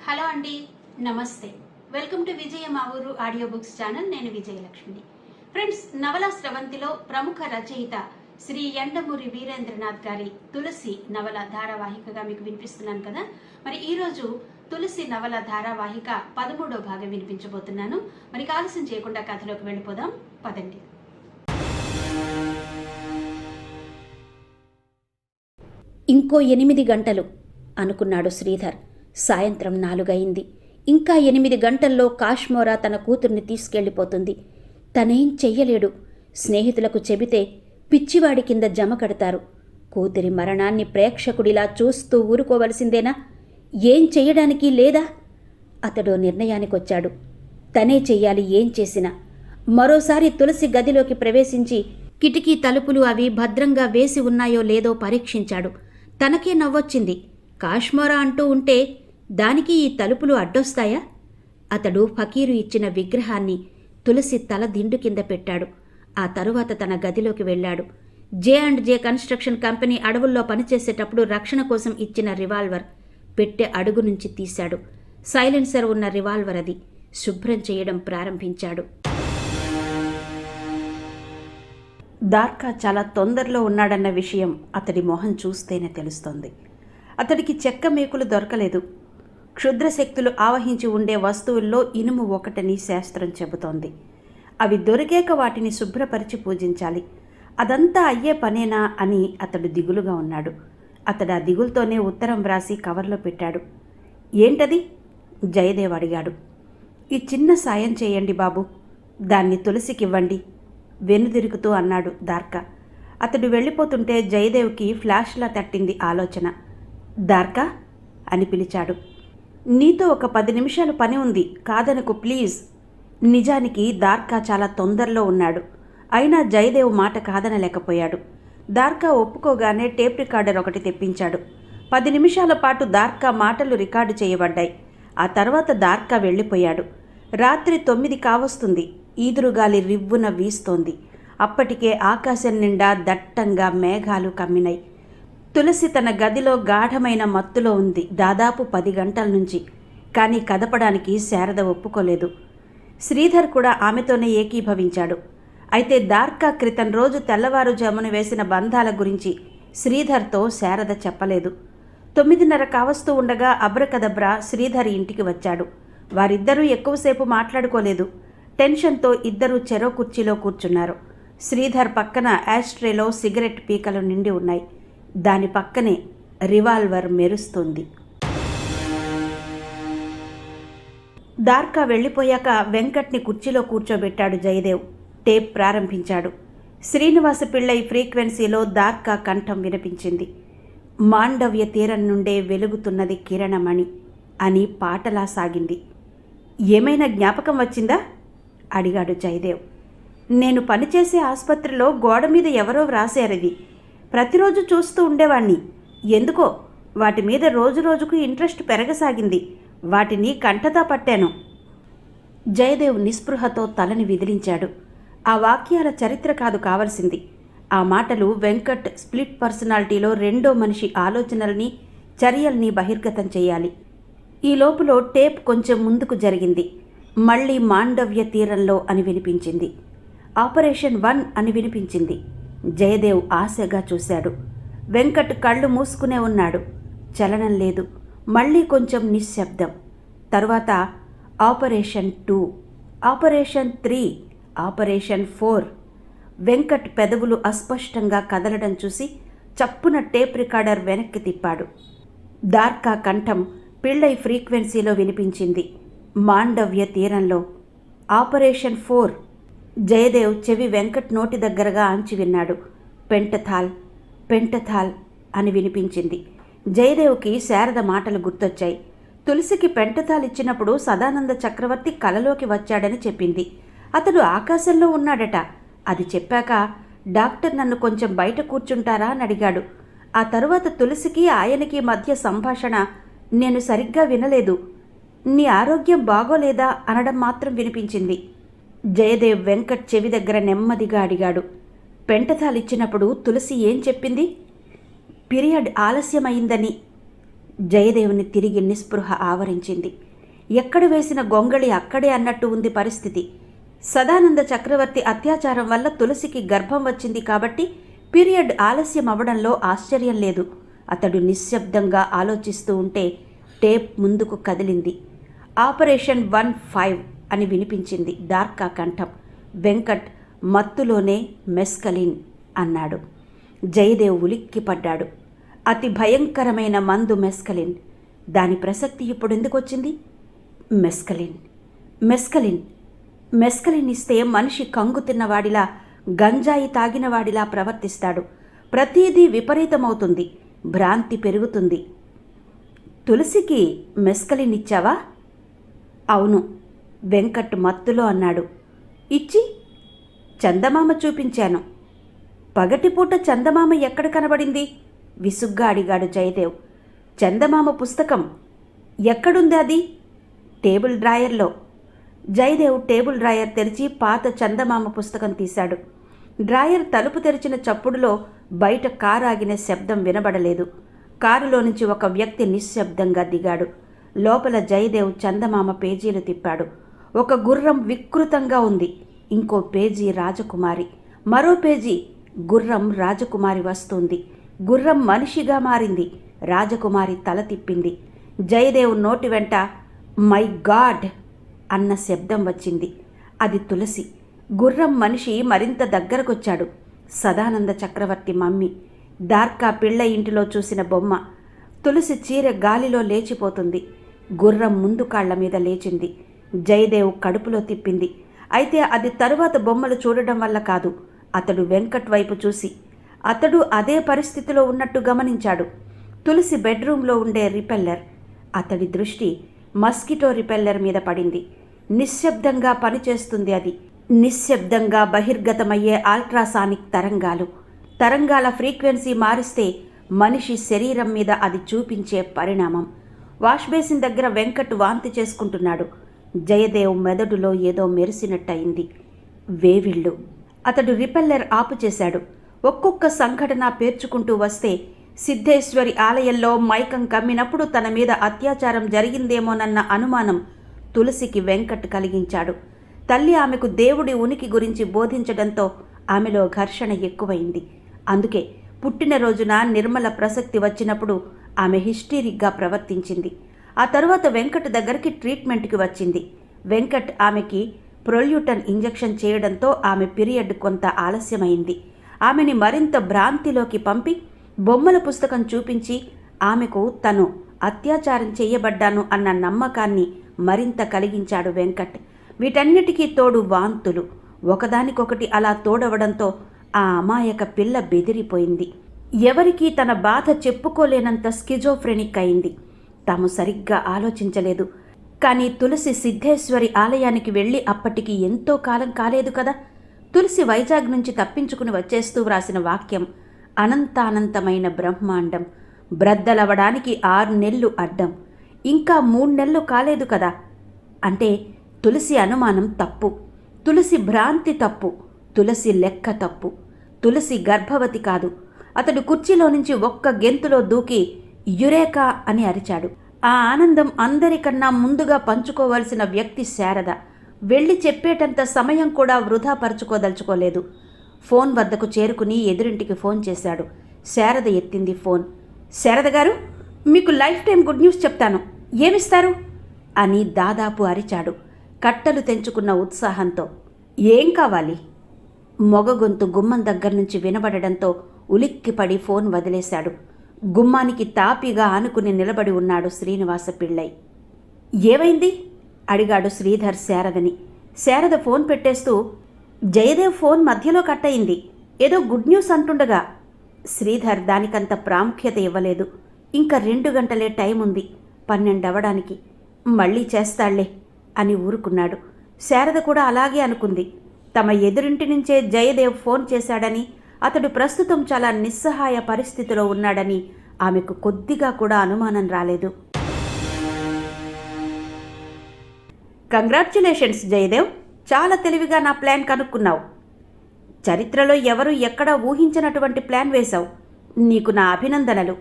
Hello అండి, నమస్తే. Welcome to విజయ మా ఊరు ఆడియో బుక్స్ ఛానల్. నేను విజయలక్ష్మిని. ఫ్రెండ్స్, నవల స్రవంతిలో ప్రముఖ రచయిత శ్రీ యండమూరి వీరేంద్రనాథ్ గారి తులసి నవల ధారావాహికగా మీకు వినిపిస్తున్నాను కదా. మరి ఈరోజు తులసి నవల ధారావాహిక 13వ భాగం వినిపించబోతున్నాను. మరి ఆలస్యం చేయకుండా కథలోకి వెళ్ళిపోదాం, పదండి. ఇంకో 8 గంటలు అనుకున్నాడు శ్రీధర్. సాయంత్రం 4 అయింది. ఇంకా 8 గంటల్లో కాశ్మోరా తన కూతుర్ని తీసుకెళ్ళిపోతుంది. తనేం చెయ్యలేడు. స్నేహితులకు చెబితే పిచ్చివాడి కింద జమ కడతారు. కూతురి మరణాన్ని ప్రేక్షకుడిలా చూస్తూ ఊరుకోవలసిందేనా? ఏం చెయ్యడానికి లేదా? అతడు నిర్ణయానికొచ్చాడు. తనే చెయ్యాలి ఏం చేసినా. మరోసారి తులసి గదిలోకి ప్రవేశించి కిటికీ తలుపులు అవి భద్రంగా వేసి ఉన్నాయో లేదో పరీక్షించాడు. తనకే నవ్వొచ్చింది. కాశ్మోరా అంటూ ఉంటే దానికి ఈ తలుపులు అడ్డొస్తాయా? అతడు ఫకీరు ఇచ్చిన విగ్రహాన్ని తులసి తల దిండు కింద పెట్టాడు. ఆ తరువాత తన గదిలోకి వెళ్ళాడు. J&J కన్స్ట్రక్షన్ కంపెనీ అడవుల్లో పనిచేసేటప్పుడు రక్షణ కోసం ఇచ్చిన రివాల్వర్ పెట్టె అడుగు నుంచి తీశాడు. సైలెన్సర్ ఉన్న రివాల్వర్ అది. శుభ్రం చేయడం ప్రారంభించాడు. దార్కా చాలా తొందరలో ఉన్నాడన్న విషయం అతడి మొహం చూస్తేనే తెలుస్తోంది. అతడికి చెక్క మేకులు దొరకలేదు. క్షుద్రశక్తులు ఆవహించి ఉండే వస్తువుల్లో ఇనుము ఒకటని శాస్త్రం చెబుతోంది. అవి దొరికాక వాటిని శుభ్రపరిచి పూజించాలి. అదంతా అయ్యే పనేనా అని అతడు దిగులుగా ఉన్నాడు. అతడు ఆ దిగులుతోనే ఉత్తరం వ్రాసి కవర్లో పెట్టాడు. ఏంటది? జయదేవ్ అడిగాడు. ఈ చిన్న సాయం చేయండి బాబు, దాన్ని తులసికివ్వండి, వెనుదిరుగుతూ అన్నాడు దార్కా. అతడు వెళ్ళిపోతుంటే జయదేవ్కి ఫ్లాష్లా తట్టింది ఆలోచన. దార్కా అని పిలిచాడు. నీతో ఒక 10 నిమిషాలు పని ఉంది, కాదనకు ప్లీజ్. నిజానికి దార్కా చాలా తొందరలో ఉన్నాడు. అయినా జయదేవ్ మాట కాదనలేకపోయాడు. దార్కా ఒప్పుకోగానే టేప్ రికార్డర్ ఒకటి తెప్పించాడు. 10 నిమిషాల పాటు దార్కా మాటలు రికార్డు చేయబడ్డాయి. ఆ తర్వాత దార్కా వెళ్ళిపోయాడు. రాత్రి 9 కావస్తుంది. ఈదురుగాలి రివ్వున వీస్తోంది. అప్పటికే ఆకాశం నిండా దట్టంగా మేఘాలు కమ్మినాయి. తులసి తన గదిలో గాఢమైన మత్తులో ఉంది దాదాపు 10 గంటల నుంచి. కానీ కదపడానికి శారద ఒప్పుకోలేదు. శ్రీధర్ కూడా ఆమెతోనే ఏకీభవించాడు. అయితే దార్కా క్రితం రోజు తెల్లవారుజామున వేసిన బంధాల గురించి శ్రీధర్తో శారద చెప్పలేదు. 9:30 కావస్తూ ఉండగా అబ్రకదబ్రా శ్రీధర్ ఇంటికి వచ్చాడు. వారిద్దరూ ఎక్కువసేపు మాట్లాడుకోలేదు. టెన్షన్తో ఇద్దరూ చెరో కుర్చీలో కూర్చున్నారు. శ్రీధర్ పక్కన యాస్ట్రేలో సిగరెట్ పీకలు నిండి ఉన్నాయి. దాని పక్కనే రివాల్వర్ మెరుస్తుంది. దార్కా వెళ్ళిపోయాక వెంకట్ని కుర్చీలో కూర్చోబెట్టాడు జయదేవ్. టేప్ ప్రారంభించాడు. శ్రీనివాస పిళ్ళై ఫ్రీక్వెన్సీలో దార్కా కంఠం వినిపించింది. మాండవ్య తీరం నుండే వెలుగుతున్నది కిరణమణి అని పాటలా సాగింది. ఏమైనా జ్ఞాపకం వచ్చిందా అడిగాడు జయదేవ్. నేను పనిచేసే ఆసుపత్రిలో గోడ మీద ఎవరో వ్రాసారది. ప్రతిరోజు చూస్తూ ఉండేవాణ్ణి. ఎందుకో వాటి మీద రోజురోజుకు ఇంట్రెస్ట్ పెరగసాగింది. వాటిని కంటతా పట్టాను. జయదేవ్ నిస్పృహతో తలని విదిలించాడు. ఆ వాక్యాల చరిత్ర కాదు కావలసింది. ఆ మాటలు వెంకట్ స్ప్లిట్ పర్సనాలిటీలో రెండో మనిషి ఆలోచనల్ని, చర్యల్ని బహిర్గతం చేయాలి. ఈ లోపులో టేప్ కొంచెం ముందుకు జరిగింది. మళ్ళీ మాండవ్య తీరంలో అని వినిపించింది. ఆపరేషన్ 1 అని వినిపించింది. జయదేవ్ ఆశగా చూశాడు. వెంకట్ కళ్ళు మూసుకునే ఉన్నాడు. చలనం లేదు. మళ్ళీ కొంచెం నిశ్శబ్దం. తరువాత ఆపరేషన్ 2, ఆపరేషన్ 3, ఆపరేషన్ 4. వెంకట్ పెదవులు అస్పష్టంగా కదలడం చూసి చప్పున టేప్ రికార్డర్ వెనక్కి తిప్పాడు. దార్కా కంఠం పిళ్ళై ఫ్రీక్వెన్సీలో వినిపించింది. మాండవ్య తీరంలో ఆపరేషన్ 4. జయదేవ్ చెవి వెంకట్ నోటి దగ్గరగా ఆంచి విన్నాడు. పెంటథాల్, పెంటథాల్ అని వినిపించింది. జయదేవ్కి శారద మాటలు గుర్తొచ్చాయి. తులసికి పెంటథాల్ ఇచ్చినప్పుడు సదానంద చక్రవర్తి కలలోకి వచ్చాడని చెప్పింది. అతడు ఆకాశంలో ఉన్నాడట. అది చెప్పాక డాక్టర్ నన్ను కొంచెం బయట కూర్చుంటారా అని అడిగాడు. ఆ తరువాత తులసికి ఆయనకి మధ్య సంభాషణ నేను సరిగ్గా వినలేదు. నీ ఆరోగ్యం బాగోలేదా అనడం మాత్రం వినిపించింది. జయదేవ్ వెంకట్ చెవి దగ్గర నెమ్మదిగా అడిగాడు. పెంటథాల్ ఇచ్చినప్పుడు తులసి ఏం చెప్పింది? పీరియడ్ ఆలస్యమైందని. జయదేవుని తిరిగి నిస్పృహ ఆవరించింది. ఎక్కడ వేసిన గొంగళి అక్కడే అన్నట్టు ఉంది పరిస్థితి. సదానంద చక్రవర్తి అత్యాచారం వల్ల తులసికి గర్భం వచ్చింది కాబట్టి పీరియడ్ ఆలస్యం అవ్వడంలో ఆశ్చర్యం లేదు. అతడు నిశ్శబ్దంగా ఆలోచిస్తూ ఉంటే టేప్ ముందుకు కదిలింది. ఆపరేషన్ 15 అని వినిపించింది దార్కా కంఠం. వెంకట్ మత్తులోనే మెస్కలిన్ అన్నాడు. జయదేవ్ ఉలిక్కిపడ్డాడు. అతి భయంకరమైన మందు మెస్కలిన్. దాని ప్రసక్తి ఇప్పుడు ఎందుకు వచ్చింది? మెస్కలిన్ మెస్కలిన్ మెస్కలిన్ ఇస్తే మనిషి కంగు తిన్నవాడిలా, గంజాయి తాగినవాడిలా ప్రవర్తిస్తాడు. ప్రతీదీ విపరీతమవుతుంది, భ్రాంతి పెరుగుతుంది. తులసికి మెస్కలిన్ ఇచ్చావా? అవును, వెంకట్ మత్తులో అన్నాడు. ఇచ్చి చందమామ చూపించాను. పగటిపూట చందమామ ఎక్కడ కనబడింది? విసుగ్గా అడిగాడు జయదేవ్. చందమామ పుస్తకం ఎక్కడుంది? అది టేబుల్ డ్రాయర్లో. జయదేవ్ టేబుల్ డ్రాయర్ తెరిచి పాత చందమామ పుస్తకం తీశాడు. డ్రాయర్ తలుపు తెరిచిన చప్పుడులో బయట కారు ఆగిన శబ్దం వినబడలేదు. కారులో నుంచి ఒక వ్యక్తి నిశ్శబ్దంగా దిగాడు. లోపల జయదేవ్ చందమామ పేజీలు తిప్పాడు. ఒక గుర్రం వికృతంగా ఉంది. ఇంకో పేజీ రాజకుమారి, మరో పేజీ గుర్రం రాజకుమారి వస్తుంది. గుర్రం మనిషిగా మారింది. రాజకుమారి తల తిప్పింది. జయదేవ్ నోటి వెంట మై గాడ్ అన్న శబ్దం వచ్చింది. అది తులసి. గుర్రం మనిషి మరింత దగ్గరకొచ్చాడు. సదానంద చక్రవర్తి మమ్మీ, దార్కా పిళ్ళ ఇంటిలో చూసిన బొమ్మ. తులసి చీర గాలిలో లేచిపోతుంది. గుర్రం ముందు కాళ్ల మీద లేచింది. జయదేవ్ కడుపులో తిప్పింది. అయితే అది తరువాత బొమ్మలు చూడడం వల్ల కాదు. అతడు వెంకట్ వైపు చూసి అతడు అదే పరిస్థితిలో ఉన్నట్టు గమనించాడు. తులసి బెడ్రూమ్లో ఉండే రిపెల్లర్. అతడి దృష్టి మస్కిటో రిపెల్లర్ మీద పడింది. నిశ్శబ్దంగా పనిచేస్తుంది అది. నిశ్శబ్దంగా బహిర్గతమయ్యే అల్ట్రాసానిక్ తరంగాలు. తరంగాల ఫ్రీక్వెన్సీ మారిస్తే మనిషి శరీరం మీద అది చూపించే పరిణామం. వాష్ బేసిన్ దగ్గర వెంకట్ వాంతి చేసుకుంటున్నాడు. జయదేవ్ మెదడులో ఏదో మెరిసినట్టయింది. వేవిళ్ళు. అతడు రిపెల్లర్ ఆపు చేశాడు. ఒక్కొక్క సంఘటన పేర్చుకుంటూ వస్తే సిద్ధేశ్వరి ఆలయంలో మైకం కమ్మినప్పుడు తన మీద అత్యాచారం జరిగిందేమోనన్న అనుమానం తులసికి వెంకట్ కలిగించాడు. తల్లి ఆమెకు దేవుడి ఉనికి గురించి బోధించడంతో ఆమెలో ఘర్షణ ఎక్కువైంది. అందుకే పుట్టినరోజున నిర్మల ప్రసక్తి వచ్చినప్పుడు ఆమె హిస్టీరిక్గా ప్రవర్తించింది. ఆ తరువాత వెంకట్ దగ్గరికి ట్రీట్మెంట్కి వచ్చింది. వెంకట్ ఆమెకి ప్రొల్యూటన్ ఇంజెక్షన్ చేయడంతో ఆమె పీరియడ్ కొంత ఆలస్యమైంది. ఆమెని మరింత భ్రాంతిలోకి పంపి బొమ్మల పుస్తకం చూపించి ఆమెకు తను అత్యాచారం చేయబడ్డాను అన్న నమ్మకాన్ని మరింత కలిగించాడు వెంకట్. వీటన్నిటికీ తోడు వాంతులు. ఒకదానికొకటి అలా తోడవడంతో ఆ అమాయక పిల్ల బెదిరిపోయింది. ఎవరికీ తన బాధ చెప్పుకోలేనంత స్కిజోఫ్రెనిక్ అయింది. తాము సరిగ్గా ఆలోచించలేదు. కానీ తులసి సిద్ధేశ్వరి ఆలయానికి వెళ్ళి అప్పటికి ఎంతో కాలం కాలేదు కదా. తులసి వైజాగ్ నుంచి తప్పించుకుని వచ్చేస్తూ వ్రాసిన వాక్యం అనంతానంతమైన బ్రహ్మాండం. బ్రద్దలవడానికి 6 నెలలు అడ్డం. ఇంకా 3 నెలలు కాలేదు కదా. అంటే తులసి అనుమానం తప్పు. తులసి భ్రాంతి తప్పు. తులసి లెక్క తప్పు. తులసి గర్భవతి కాదు. అతడు కుర్చీలో నుంచి ఒక్క గెంతులో దూకి యురేకా అని అరిచాడు. ఆ ఆనందం అందరికన్నా ముందుగా పంచుకోవలసిన వ్యక్తి శారద. వెళ్ళి చెప్పేటంత సమయం కూడా వృధా పరుచుకోదలుచుకోలేదు. ఫోన్ వద్దకు చేరుకుని ఎదురింటికి ఫోన్ చేశాడు. శారద ఎత్తింది ఫోన్. శారద గారు, మీకు లైఫ్ టైం గుడ్ న్యూస్ చెప్తాను. ఏమిస్తారు అని దాదాపు అరిచాడు కట్టలు తెంచుకున్న ఉత్సాహంతో. ఏం కావాలి? మొగ గొంతు గుమ్మం దగ్గర నుంచి వినబడడంతో ఉలిక్కిపడి ఫోన్ వదిలేశాడు. గుమ్మానికి తాపిగా ఆనుకుని నిలబడి ఉన్నాడు శ్రీనివాస పిళ్ళై. ఏమైంది అడిగాడు శ్రీధర్ శారదని. శారద ఫోన్ పెట్టేస్తూ, జయదేవ్ ఫోన్ మధ్యలో కట్ అయింది, ఏదో గుడ్ న్యూస్ అంటుండగా. శ్రీధర్ దానికంత ప్రాముఖ్యత ఇవ్వలేదు. ఇంకా 2 గంటలే టైం ఉంది 12 అవ్వడానికి. మళ్ళీ చేస్తాళ్లే అని ఊరుకున్నాడు. శారద కూడా అలాగే అనుకుంది. తమ ఎదురింటి నుంచే జయదేవ్ ఫోన్ చేశాడని, అతడు ప్రస్తుతం చాలా నిస్సహాయ పరిస్థితిలో ఉన్నాడని ఆమెకు కొద్దిగా కూడా అనుమానం రాలేదు. కంగ్రాచ్యులేషన్స్ జయదేవ్, చాలా తెలివిగా నా ప్లాన్ కనుక్కున్నావు. చరిత్రలో ఎవరు ఎక్కడా ఊహించినటువంటి ప్లాన్ వేశావు. నీకు నా అభినందనలు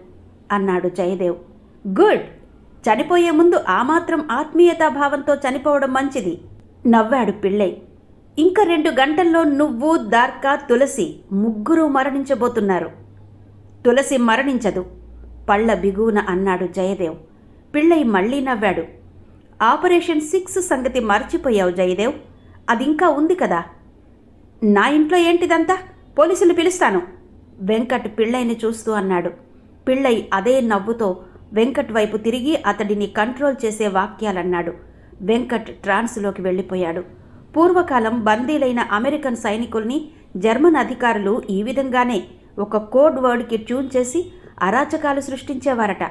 అన్నాడు జయదేవ్. గుడ్. చనిపోయే ముందు ఆ మాత్రం ఆత్మీయతాభావంతో చనిపోవడం మంచిది నవ్వాడు పిళ్ళై. ఇంక 2 గంటల్లో నువ్వు, దార్కా, తులసి ముగ్గురు మరణించబోతున్నారు. తులసి మరణించదు పళ్ళ బిగువున అన్నాడు జయదేవ్. పిళ్ళై మళ్ళీ నవ్వాడు. ఆపరేషన్ 6 సంగతి మర్చిపోయావు జయదేవ్, అదింకా ఉంది కదా. నా ఇంట్లో ఏంటిదంతా, పోలీసులు పిలుస్తాను వెంకట్ పిళ్ళైని చూస్తూ అన్నాడు. పిళ్ళై అదే నవ్వుతో వెంకట్ వైపు తిరిగి అతడిని కంట్రోల్ చేసే వాక్యాలన్నాడు. వెంకట్ ట్రాన్స్లోకి వెళ్ళిపోయాడు. పూర్వకాలం బందీలైన అమెరికన్ సైనికుల్ని జర్మన్ అధికారులు ఈ విధంగానే ఒక కోడ్ వర్డ్కి ట్యూన్ చేసి అరాచకాలు సృష్టించేవారట.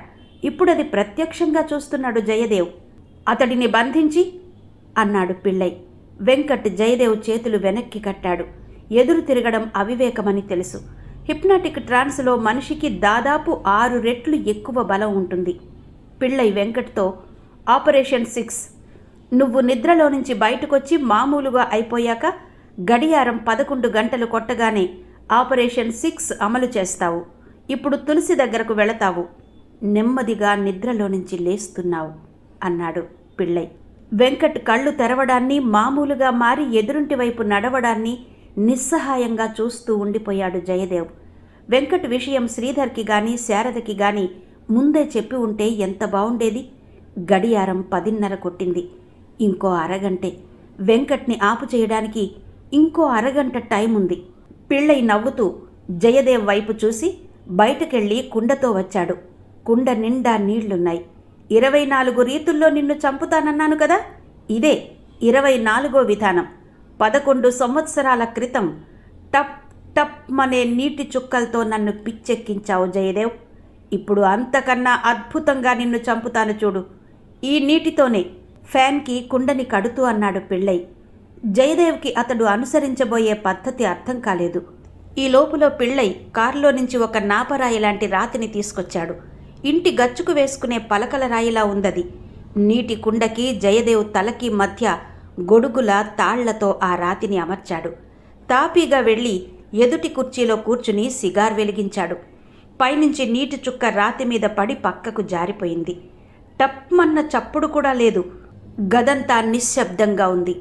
ఇప్పుడది ప్రత్యక్షంగా చూస్తున్నాడు జయదేవ్. అతడిని బంధించి అన్నాడు పిళ్ళై. వెంకట్ జయదేవ్ చేతులు వెనక్కి కట్టాడు. ఎదురు తిరగడం అవివేకమని తెలుసు. హిప్నాటిక్ ట్రాన్స్లో మనిషికి దాదాపు 6 రెట్లు ఎక్కువ బలం ఉంటుంది. పిళ్ళై వెంకట్తో, ఆపరేషన్ 6 నువ్వు నిద్రలో నుంచి బయటకొచ్చి మామూలుగా అయిపోయాక గడియారం 11 గంటలు కొట్టగానే ఆపరేషన్ 6 అమలు చేస్తావు. ఇప్పుడు తులసి దగ్గరకు వెళతావు. నెమ్మదిగా నిద్రలో నుంచి లేస్తున్నావు అన్నాడు పిళ్ళై. వెంకట్ కళ్ళు తెరవడాన్ని, మామూలుగా మారి ఎదురుంటి వైపు నడవడాన్ని నిస్సహాయంగా చూస్తూ ఉండిపోయాడు జయదేవ్. వెంకట్ విషయం శ్రీధర్కి గాని శారదకి గాని ముందే చెప్పి ఉంటే ఎంత బావుండేది. గడియారం 10:30 కొట్టింది. ఇంకో అరగంటే. వెంకట్ని ఆపు చేయడానికి ఇంకో అరగంట టైం ఉంది. పిళ్ళై నవ్వుతూ జయదేవ్ వైపు చూసి బయటకెళ్ళి కుండతో వచ్చాడు. కుండ నిండా నీళ్లున్నాయి. 24 రీతుల్లో నిన్ను చంపుతానన్నాను కదా, ఇదే 24వ విధానం. 11 సంవత్సరాల క్రితం టప్ టప్ మనే నీటి చుక్కలతో నన్ను పిచ్చెక్కించావు జయదేవ్. ఇప్పుడు అంతకన్నా అద్భుతంగా నిన్ను చంపుతాను చూడు. ఈ నీటితోనే ఫ్యాన్కి కుండని కడుతూ అన్నాడు పిళ్ళై. జయదేవ్కి అతడు అనుసరించబోయే పద్ధతి అర్థం కాలేదు. ఈ లోపులో పిళ్ళై కారులో నుంచి ఒక నాపరాయి లాంటి రాతిని తీసుకొచ్చాడు. ఇంటి గచ్చుకు వేసుకునే పలకల రాయిలా ఉందది. నీటి కుండకి జయదేవ్ తలకి మధ్య గొడుగుల తాళ్లతో ఆ రాతిని అమర్చాడు. తాపీగా వెళ్ళి ఎదుటి కుర్చీలో కూర్చుని సిగార్ వెలిగించాడు. పైనుంచి నీటి చుక్క రాతి మీద పడి పక్కకు జారిపోయింది. టప్మన్న చప్పుడు కూడా లేదు. గదంతా నిశ్శబ్దంగా ఉంది.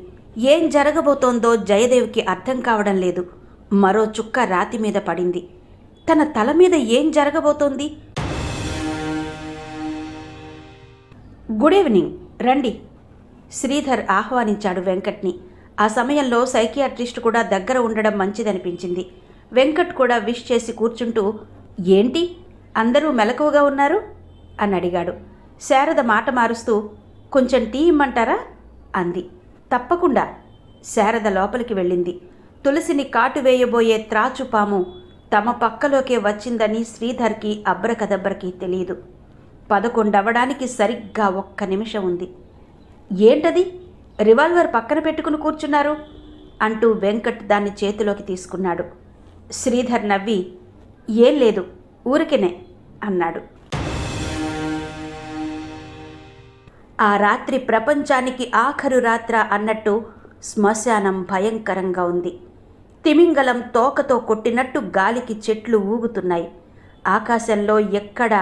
ఏం జరగబోతోందో జయదేవ్కి అర్థం కావడం లేదు. మరో చుక్క రాతి మీద పడింది. తన తల మీద ఏం జరగబోతోంది? గుడ్ ఈవినింగ్, రండి శ్రీధర్ ఆహ్వానించాడు వెంకట్ని. ఆ సమయంలో సైకియాట్రిస్ట్ కూడా దగ్గర ఉండడం మంచిదనిపించింది. వెంకట్ కూడా విష్ చేసి కూర్చుంటూ, ఏంటి అందరూ మెలకువగా ఉన్నారు అని అడిగాడు. శారద మాట మారుస్తూ, కొంచెం టీ ఇమ్మంటారా అంది. తప్పకుండా. శారద లోపలికి వెళ్ళింది. తులసిని కాటు వేయబోయే త్రాచుపాము తమ పక్కలోకే వచ్చిందని శ్రీధర్కి అబ్రకదబ్రకి తెలియదు. 11 అవ్వడానికి సరిగ్గా 1 నిమిషం ఉంది. ఏంటది, రివాల్వర్ పక్కన పెట్టుకుని కూర్చున్నారు అంటూ వెంకట్ దాన్ని చేతిలోకి తీసుకున్నాడు. శ్రీధర్ నవ్వి, ఏం లేదు ఊరికినే అన్నాడు. ఆ రాత్రి ప్రపంచానికి ఆఖరు రాత్ర అన్నట్టు శ్మశానం భయంకరంగా ఉంది. తిమింగలం తోకతో కొట్టినట్టు గాలికి చెట్లు ఊగుతున్నాయి. ఆకాశంలో ఎక్కడా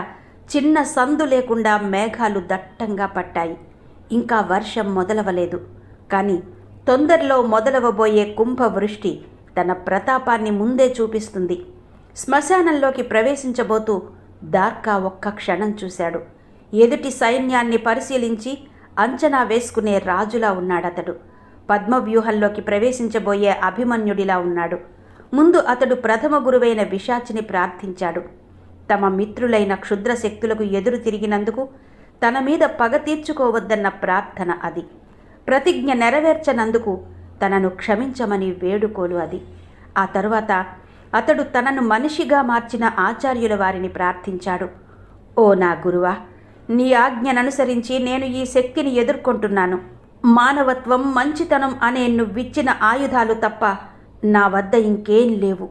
చిన్న సందు లేకుండా మేఘాలు దట్టంగా పట్టాయి. ఇంకా వర్షం మొదలవలేదు. కానీ తొందరలో మొదలవబోయే కుంభవృష్టి తన ప్రతాపాన్ని ముందే చూపిస్తుంది. శ్మశానంలోకి ప్రవేశించబోతూ దార్కా ఒక్క క్షణం చూశాడు. ఎదుటి సైన్యాన్ని పరిశీలించి అంచనా వేసుకునే రాజులా ఉన్నాడతడు. పద్మవ్యూహంలోకి ప్రవేశించబోయే అభిమన్యుడిలా ఉన్నాడు. ముందు అతడు ప్రథమ గురువైన విశాచిని ప్రార్థించాడు. తమ మిత్రులైన క్షుద్ర శక్తులకు ఎదురు తిరిగినందుకు తన మీద పగ తీర్చుకోవద్దన్న ప్రార్థన అది. ప్రతిజ్ఞ నెరవేర్చనందుకు తనను క్షమించమని వేడుకోలు అది. ఆ తరువాత అతడు తనను మనిషిగా మార్చిన ఆచార్యుల వారిని ప్రార్థించాడు. ఓ నా గురువా, నీ ఆజ్ఞననుసరించి నేను ఈ శక్తిని ఎదుర్కొంటున్నాను. మానవత్వం, మంచితనం అనే నువ్విచ్చిన ఆయుధాలు తప్ప నా వద్ద ఇంకేం లేవు.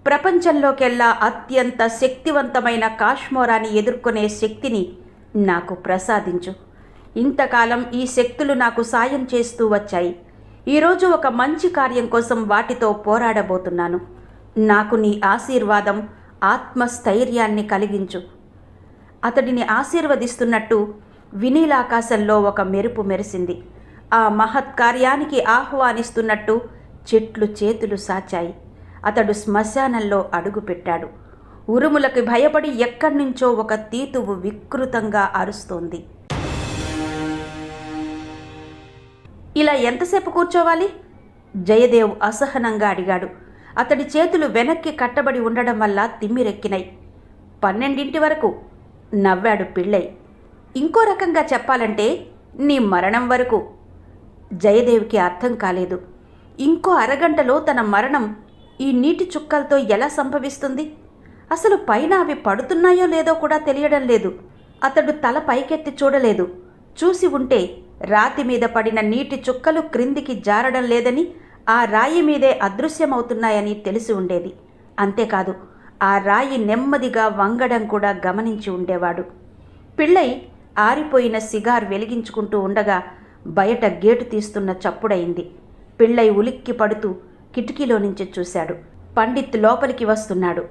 ప్రపంచంలోకెల్లా అత్యంత శక్తివంతమైన కాశ్మోరాన్ని ఎదుర్కొనే శక్తిని నాకు ప్రసాదించు. ఇంతకాలం ఈ శక్తులు నాకు సాయం చేస్తూ వచ్చాయి. ఈరోజు ఒక మంచి కార్యం కోసం వాటితో పోరాడబోతున్నాను. నాకు నీ ఆశీర్వాదం, ఆత్మస్థైర్యాన్ని కలిగించు. అతడిని ఆశీర్వదిస్తున్నట్టు వినీలాకాశంలో ఒక మెరుపు మెరిసింది. ఆ మహత్కార్యానికి ఆహ్వానిస్తున్నట్టు చెట్లు చేతులు సాచాయి. అతడు శ్మశానంలో అడుగుపెట్టాడు. ఉరుములకు భయపడి ఎక్కడ్నుంచో ఒక తీతువు వికృతంగా అరుస్తోంది. ఇలా ఎంతసేపు కూర్చోవాలి? జయదేవ్ అసహనంగా అడిగాడు. అతడి చేతులు వెనక్కి కట్టబడి ఉండడం వల్ల తిమ్మిరెక్కినాయి. 12 వరకు నవ్వాడు పిళ్ళై. ఇంకో రకంగా చెప్పాలంటే నీ మరణం వరకు. జయదేవ్కి అర్థం కాలేదు. ఇంకో అరగంటలో తన మరణం ఈ నీటి చుక్కలతో ఎలా సంభవిస్తుంది? అసలు పైన అవి పడుతున్నాయో లేదో కూడా తెలియడం లేదు. అతడు తల పైకెత్తి చూడలేదు. చూసి ఉంటే రాతి మీద పడిన నీటి చుక్కలు క్రిందికి జారడం లేదని, ఆ రాయి మీదే అదృశ్యమవుతున్నాయని తెలిసి ఉండేది. అంతేకాదు, ఆ రాయి నెమ్మదిగా వంగడం కూడా గమనించి ఉండేవాడు. పిళ్ళై ఆరిపోయిన సిగార్ వెలిగించుకుంటూ ఉండగా బయట గేటు తీస్తున్న చప్పుడయింది. పిళ్ళై ఉలిక్కి పడుతూ కిటికీలో నుంచి చూశాడు. పండిత్ లోపలికి వస్తున్నాడు.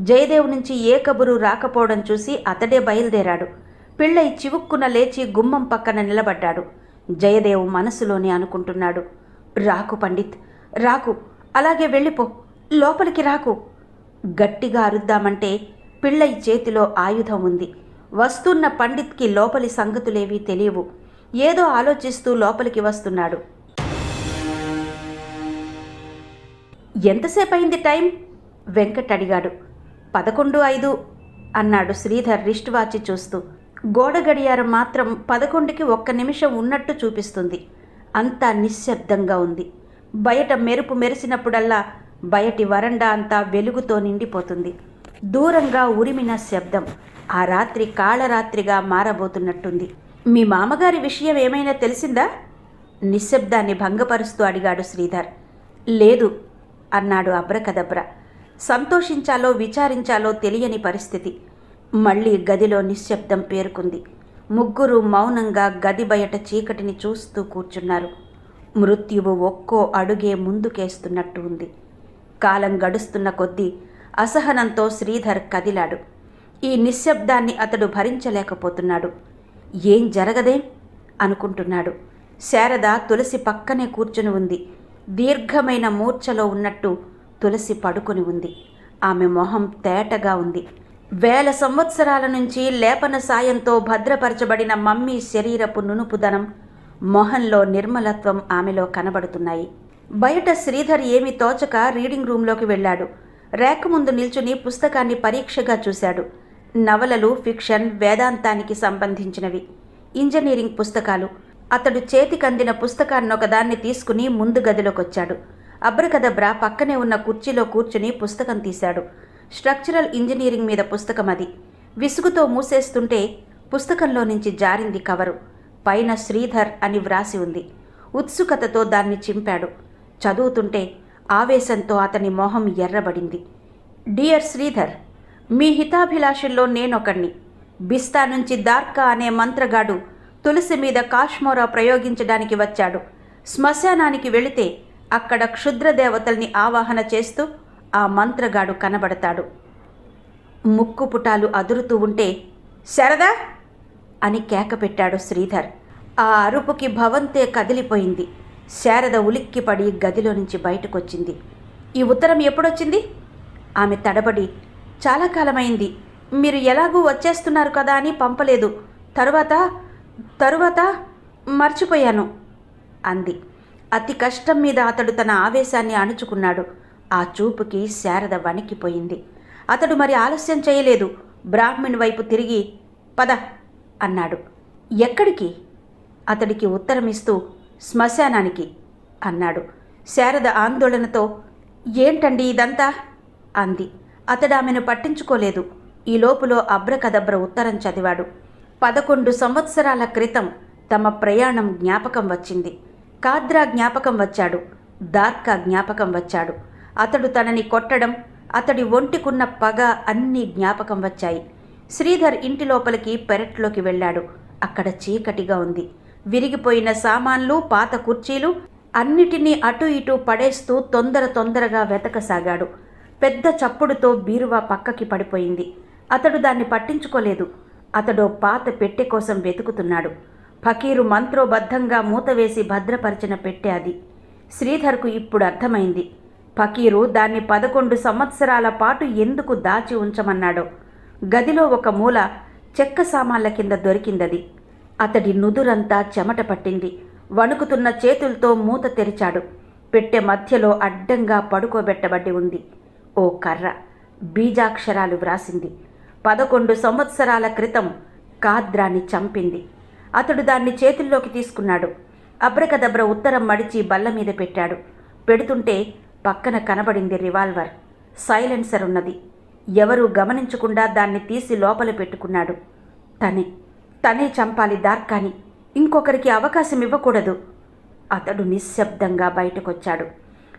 జయదేవ్ నుంచి ఏ కబురు రాకపోవడం చూసి అతడే బయలుదేరాడు. పిళ్ళై చివుక్కున లేచి గుమ్మం పక్కన నిలబడ్డాడు. జయదేవ్ మనసులోనే అనుకుంటున్నాడు, రాకు పండిత్, రాకు, అలాగే వెళ్ళిపో, లోపలికి రాకు. గట్టిగా అరుద్దామంటే పిళ్ళై చేతిలో ఆయుధం ఉంది. వస్తున్న పండిత్కి లోపలి సంగతులేవీ తెలియవు. ఏదో ఆలోచిస్తూ లోపలికి వస్తున్నాడు. ఎంతసేపయింది టైం? వెంకట్ అడిగాడు. 11:05 అన్నాడు శ్రీధర్ రిస్ట్ వాచి చూస్తూ. గోడ గడియారం మాత్రం 11కి 1 నిమిషం ఉన్నట్టు చూపిస్తుంది. అంతా నిశ్శబ్దంగా ఉంది. బయట మెరుపు మెరిసినప్పుడల్లా బయటి వరండా అంతా వెలుగుతో నిండిపోతుంది. దూరంగా ఉరిమిన శబ్దం ఆ రాత్రి కాళరాత్రిగా మారబోతున్నట్టుంది. మీ మామగారి విషయం ఏమైనా తెలిసిందా? నిశ్శబ్దాన్ని భంగపరుస్తూ అడిగాడు శ్రీధర్. లేదు అన్నాడు అబ్రకదబ్ర. సంతోషించాలో విచారించాలో తెలియని పరిస్థితి. మళ్ళీ గదిలో నిశ్శబ్దం పేరుకుంది. ముగ్గురు మౌనంగా గది బయట చీకటిని చూస్తూ కూర్చున్నారు. మృత్యువు ఒక్కో అడుగే ముందుకేస్తున్నట్టు ఉంది. కాలం గడుస్తున్న కొద్దీ అసహనంతో శ్రీధర్ కదిలాడు. ఈ నిశ్శబ్దాన్ని అతడు భరించలేకపోతున్నాడు. ఏం జరగదేం అనుకుంటున్నాడు. శారద తులసి పక్కనే కూర్చుని ఉంది. దీర్ఘమైన మూర్ఛలో ఉన్నట్టు తులసి పడుకొని ఉంది. ఆమె మొహం తేటగా ఉంది. 1000 సంవత్సరాల నుంచి లేపన సాయంతో భద్రపరచబడిన మమ్మీ శరీరపు నునుపుదనం, మొహంలో నిర్మలత్వం ఆమెలో కనబడుతున్నాయి. బయట శ్రీధర్ ఏమీ తోచక రీడింగ్ రూంలోకి వెళ్ళాడు. ర్యాక్ ముందు నిల్చుని పుస్తకాన్ని పరీక్షగా చూశాడు. నవలలు, ఫిక్షన్, వేదాంతానికి సంబంధించినవి, ఇంజనీరింగ్ పుస్తకాలు. అతడు చేతికందిన పుస్తకాన్నొకదాన్ని తీసుకుని ముందు గదిలోకొచ్చాడు. అబ్రకదబ్రా పక్కనే ఉన్న కుర్చీలో కూర్చుని పుస్తకం తీశాడు. స్ట్రక్చరల్ ఇంజనీరింగ్ మీద పుస్తకం అది. విసుగుతో మూసేస్తుంటే పుస్తకంలో నుంచి జారింది కవరు. పైన శ్రీధర్ అని వ్రాసి ఉంది. ఉత్సుకతతో దాన్ని చింపాడు. చదువుతుంటే ఆవేశంతో అతని మొహం ఎర్రబడింది. డియర్ శ్రీధర్, మీ హితాభిలాషుల్లో నేనొకణ్ణి. బిస్తా నుంచి దార్కా అనే మంత్రగాడు తులసి మీద కాశ్మోరా ప్రయోగించడానికి వచ్చాడు. శ్మశానానికి వెళితే అక్కడ క్షుద్రదేవతల్ని ఆవాహన చేస్తూ ఆ మంత్రగాడు కనబడతాడు. ముక్కుపుటాలు అదురుతూ ఉంటే శారదా అని కేకపెట్టాడు శ్రీధర్. ఆ అరుపుకి భవంతే కదిలిపోయింది. శారద ఉలిక్కిపడి గదిలో నుంచి బయటకొచ్చింది. ఈ ఉత్తరం ఎప్పుడొచ్చింది? ఆమె తడబడి, చాలా కాలమైంది. మీరు ఎలాగూ వచ్చేస్తున్నారు కదా అని పంపలేదు. తరువాత మర్చిపోయాను అంది. అతి కష్టం మీద అతడు తన ఆవేశాన్ని అణుచుకున్నాడు. ఆ చూపుకి శారద వణికిపోయింది. అతడు మరి ఆలస్యం చేయలేదు. బ్రాహ్మణ్ వైపు తిరిగి పద అన్నాడు. ఎక్కడికి? అతడికి ఉత్తరమిస్తూ శ్మశానానికి అన్నాడు. శారద ఆందోళనతో ఏంటండి ఇదంతా అంది. అతడు ఆమెను పట్టించుకోలేదు. ఈ లోపులో అబ్రకదబ్ర ఉత్తరం చదివాడు. 11 సంవత్సరాల క్రితం తమ ప్రయాణం జ్ఞాపకం వచ్చింది. కాద్రా జ్ఞాపకం వచ్చాడు. దార్కా జ్ఞాపకం వచ్చాడు. అతడు తనని కొట్టడం, అతడి ఒంటికున్న పగ అన్నీ జ్ఞాపకం వచ్చాయి. శ్రీధర్ ఇంటి లోపలికి పెరట్లోకి వెళ్ళాడు. అక్కడ చీకటిగా ఉంది. విరిగిపోయిన సామాన్లు, పాత కుర్చీలు అన్నిటినీ అటు ఇటు పడేస్తూ తొందరగా వెతకసాగాడు. పెద్ద చప్పుడుతో బీరువా పక్కకి పడిపోయింది. అతడు దాన్ని పట్టించుకోలేదు. అతడో పాత పెట్టె కోసం వెతుకుతున్నాడు. ఫకీరు మంత్రోబద్ధంగా మూతవేసి భద్రపరిచిన పెట్టె అది. శ్రీధర్కు ఇప్పుడు అర్థమైంది. ఫకీరు దాన్ని 11 సంవత్సరాల పాటు ఎందుకు దాచి ఉంచమన్నాడో. గదిలో ఒక మూల చెక్క సామాన్ల కింద దొరికిందది. అతడి నుదురంతా చెమట పట్టింది. వణుకుతున్న చేతులతో మూత తెరిచాడు. పెట్టె మధ్యలో అడ్డంగా పడుకోబెట్టబడి ఉంది ఓ కర్ర. బీజాక్షరాలు వ్రాసింది. 11 సంవత్సరాల క్రితం కాద్రాని చంపింది. అతడు దాన్ని చేతుల్లోకి తీసుకున్నాడు. అబ్రకదబ్ర ఉత్తరం మడిచి బల్ల మీద పెట్టాడు. పెడుతుంటే పక్కన కనబడింది రివాల్వర్. సైలెన్సర్ ఉన్నది. ఎవరూ గమనించకుండా దాన్ని తీసి లోపల పెట్టుకున్నాడు. తనే చంపాలి దార్కాని. ఇంకొకరికి అవకాశం ఇవ్వకూడదు. అతడు నిశ్శబ్దంగా బయటకొచ్చాడు.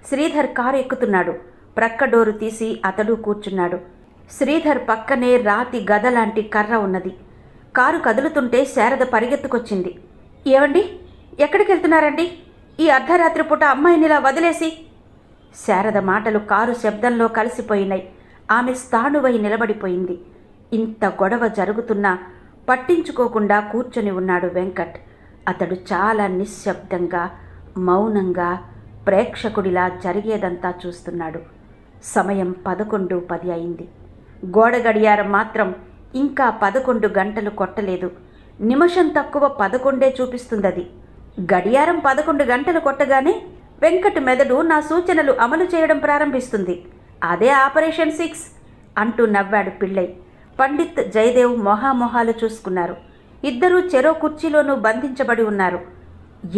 శ్రీధర్ కారు ఎక్కుతున్నాడు. ప్రక్క డోరు తీసి అతడు కూర్చున్నాడు. శ్రీధర్ పక్కనే రాతి గదలాంటి కర్ర ఉన్నది. కారు కదులుతుంటే శారద పరిగెత్తుకొచ్చింది. ఏవండి, ఎక్కడికి వెళ్తున్నారండి? ఈ అర్ధరాత్రి పూట అమ్మాయినిలా వదిలేసి? శారద మాటలు కారు శబ్దంలో కలిసిపోయినాయి. ఆమె స్థాణువై నిలబడిపోయింది. ఇంత గొడవ జరుగుతున్నా పట్టించుకోకుండా కూర్చొని ఉన్నాడు వెంకట్. అతడు చాలా నిశ్శబ్దంగా, మౌనంగా, ప్రేక్షకుడిలా జరిగేదంతా చూస్తున్నాడు. సమయం 11:10 అయింది. గోడ గడియారం మాత్రం ఇంకా 11 గంటలు కొట్టలేదు. నిమిషం తక్కువ 11 చూపిస్తుందది. గడియారం 11 గంటలు కొట్టగానే వెంకట్ మెదడు నా సూచనలు అమలు చేయడం ప్రారంభిస్తుంది. అదే ఆపరేషన్ 6 అంటూ నవ్వాడు పిళ్ళై. పండిత్ జయదేవ్ మొహామొహాలు చూసుకున్నారు. ఇద్దరూ చెరో కుర్చీలోనూ బంధించబడి ఉన్నారు.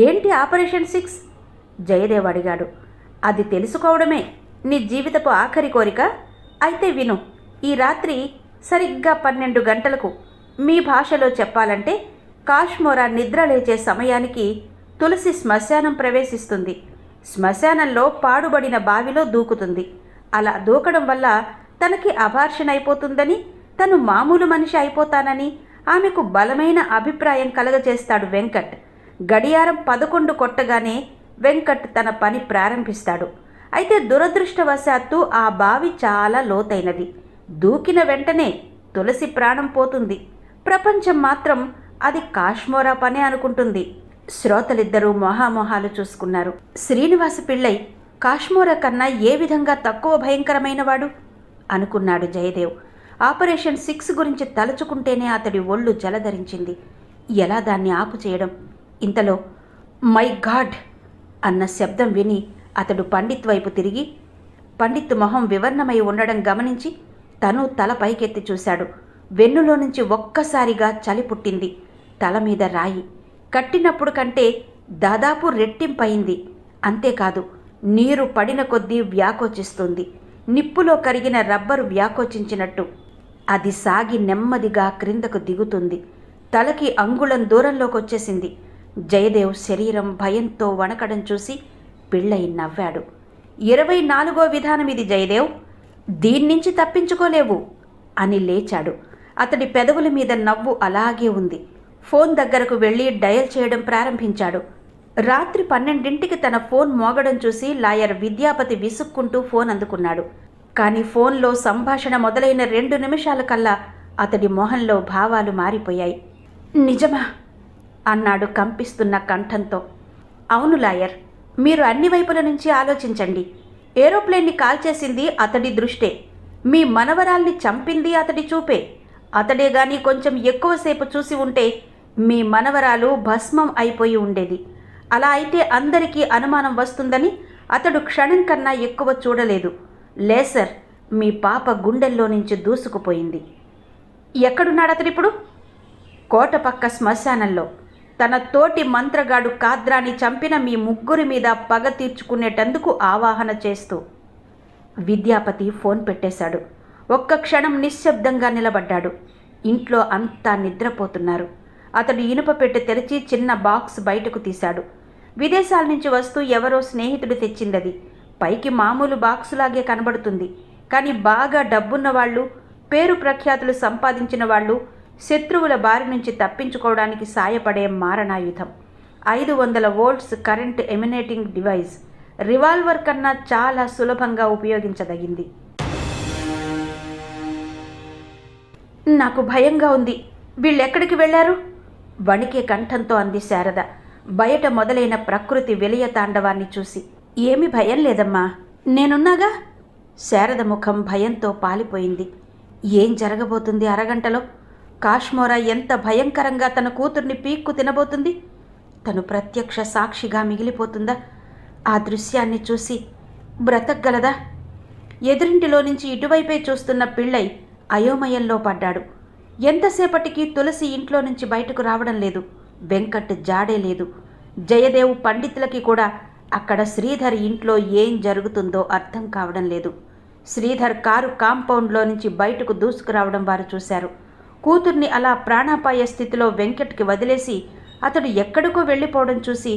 ఏంటి ఆపరేషన్ 6? జయదేవ్ అడిగాడు. అది తెలుసుకోవడమే నీ జీవితపు ఆఖరి కోరిక? అయితే విను. ఈ రాత్రి సరిగ్గా 12 గంటలకు, మీ భాషలో చెప్పాలంటే కాశ్మోరా నిద్ర లేచే సమయానికి తులసి శ్మశానం ప్రవేశిస్తుంది. శ్మశానంలో పాడుబడిన బావిలో దూకుతుంది. అలా దూకడం వల్ల తనకి అబార్షన్ అయిపోతుందని, తను మామూలు మనిషి అయిపోతానని ఆమెకు బలమైన అభిప్రాయం కలగజేస్తాడు వెంకట్. గడియారం 11 కొట్టగానే వెంకట్ తన పని ప్రారంభిస్తాడు. అయితే దురదృష్టవశాత్తు ఆ బావి చాలా లోతైనది. దూకిన వెంటనే తులసి ప్రాణం పోతుంది. ప్రపంచం మాత్రం అది కాశ్మోరా పనే అనుకుంటుంది. శ్రోతలిద్దరూ మొహామొహాలు చూసుకున్నారు. శ్రీనివాస పిళ్ళై కాశ్మోరా కన్నా ఏ విధంగా తక్కువ భయంకరమైనవాడు అనుకున్నాడు జయదేవ్. ఆపరేషన్ 6 గురించి తలుచుకుంటేనే అతడి ఒళ్ళు జలధరించింది. ఎలా దాన్ని ఆపు చేయడం? ఇంతలో మై గాడ్ అన్న శబ్దం విని అతడు పండిత్ వైపు తిరిగి, పండిత్ మొహం వివర్ణమై ఉండడం గమనించి తను తల పైకెత్తి చూశాడు. వెన్నులో నుంచి ఒక్కసారిగా చలి పుట్టింది. తల మీద రాయి కట్టినప్పుడు కంటే దాదాపు రెట్టింపయింది. అంతేకాదు, నీరు పడిన కొద్దీ వ్యాకోచిస్తుంది. నిప్పులో కరిగిన రబ్బరు వ్యాకోచించినట్టు. అది సాగి నెమ్మదిగా క్రిందకు దిగుతుంది. తలకి అంగుళం దూరంలోకి వచ్చేసింది. జయదేవ్ శరీరం భయంతో వణకడం చూసి పిళ్ళై నవ్వాడు. 24వ విధానం ఇది జయదేవ్, దీన్నించి తప్పించుకోలేవు అని లేచాడు. అతడి పెదవుల మీద నవ్వు అలాగే ఉంది. ఫోన్ దగ్గరకు వెళ్ళి డయల్ చేయడం ప్రారంభించాడు. రాత్రి 12ంటికి తన ఫోన్ మోగడం చూసి లాయర్ విద్యాపతి విసుక్కుంటూ ఫోన్ అందుకున్నాడు. కానీ ఫోన్లో సంభాషణ మొదలైన 2 నిమిషాల కల్లా అతడి మొహంలో భావాలు మారిపోయాయి. నిజమా అన్నాడు కంపిస్తున్న కంఠంతో. అవును లాయర్, మీరు అన్ని వైపుల నుంచి ఆలోచించండి. ఏరోప్లేన్ని కాల్చేసింది అతడి దృష్టే. మీ మనవరాల్ని చంపింది అతడి చూపే. అతడే గాని కొంచెం ఎక్కువసేపు చూసి ఉంటే మీ మనవరాలు భస్మం అయిపోయి ఉండేది. అలా అయితే అందరికీ అనుమానం వస్తుందని అతడు క్షణం కన్నా ఎక్కువ చూడలేదు. లేసర్ మీ పాప గుండెల్లో నుంచి దూసుకుపోయింది. ఎక్కడున్నాడు అతడిప్పుడు? కోట పక్క శ్మశానంలో. తన తోటి మంత్రగాడు కాద్రాని చంపిన మీ ముగ్గురి మీద పగ తీర్చుకునేటందుకు ఆవాహన చేస్తూ. విద్యాపతి ఫోన్ పెట్టేశాడు. ఒక్క క్షణం నిశ్శబ్దంగా నిలబడ్డాడు. ఇంట్లో అంతా నిద్రపోతున్నారు. అతడు ఇనుప పెట్టె తెరిచి చిన్న బాక్స్ బయటకు తీశాడు. విదేశాల నుంచి వస్తూ ఎవరో స్నేహితుడు తెచ్చిందది. పైకి మామూలు బాక్సులాగే కనబడుతుంది. కానీ బాగా డబ్బున్న వాళ్ళు, పేరు ప్రఖ్యాతులు సంపాదించిన వాళ్ళు శత్రువుల బారి నుంచి తప్పించుకోవడానికి సాయపడే మారణాయుధం. 500 volts current emanating device. Revolver కన్నా చాలా సులభంగా ఉపయోగించదగింది. నాకు భయంగా ఉంది. వీళ్ళెక్కడికి వెళ్ళారు? వణికే కంఠంతో అంది శారద బయట మొదలైన ప్రకృతి విలయ తాండవాన్ని చూసి. ఏమీ భయం లేదమ్మా, నేనున్నాగా. శారద ముఖం భయంతో పాలిపోయింది. ఏం జరగబోతుంది అరగంటలో? కాశ్మోరా ఎంత భయంకరంగా తన కూతుర్ని పీక్కు తినబోతుంది. తను ప్రత్యక్ష సాక్షిగా మిగిలిపోతుందా? ఆ దృశ్యాన్ని చూసి బ్రతకగలదా? ఎదురింటిలో నుంచి ఇటువైపే చూస్తున్న పిళ్ళై అయోమయంలో పడ్డాడు. ఎంతసేపటికి తులసి ఇంట్లో నుంచి బయటకు రావడం లేదు. వెంకట్ జాడే లేదు. జయదేవ్ పండితులకి కూడా అక్కడ శ్రీధర్ ఇంట్లో ఏం జరుగుతుందో అర్థం కావడం లేదు. శ్రీధర్ కారు కాంపౌండ్లో నుంచి బయటకు దూసుకురావడం వారు చూశారు. కూతుర్ని అలా ప్రాణాపాయ స్థితిలో వెంకట్కి వదిలేసి అతడు ఎక్కడికో వెళ్ళిపోవడం చూసి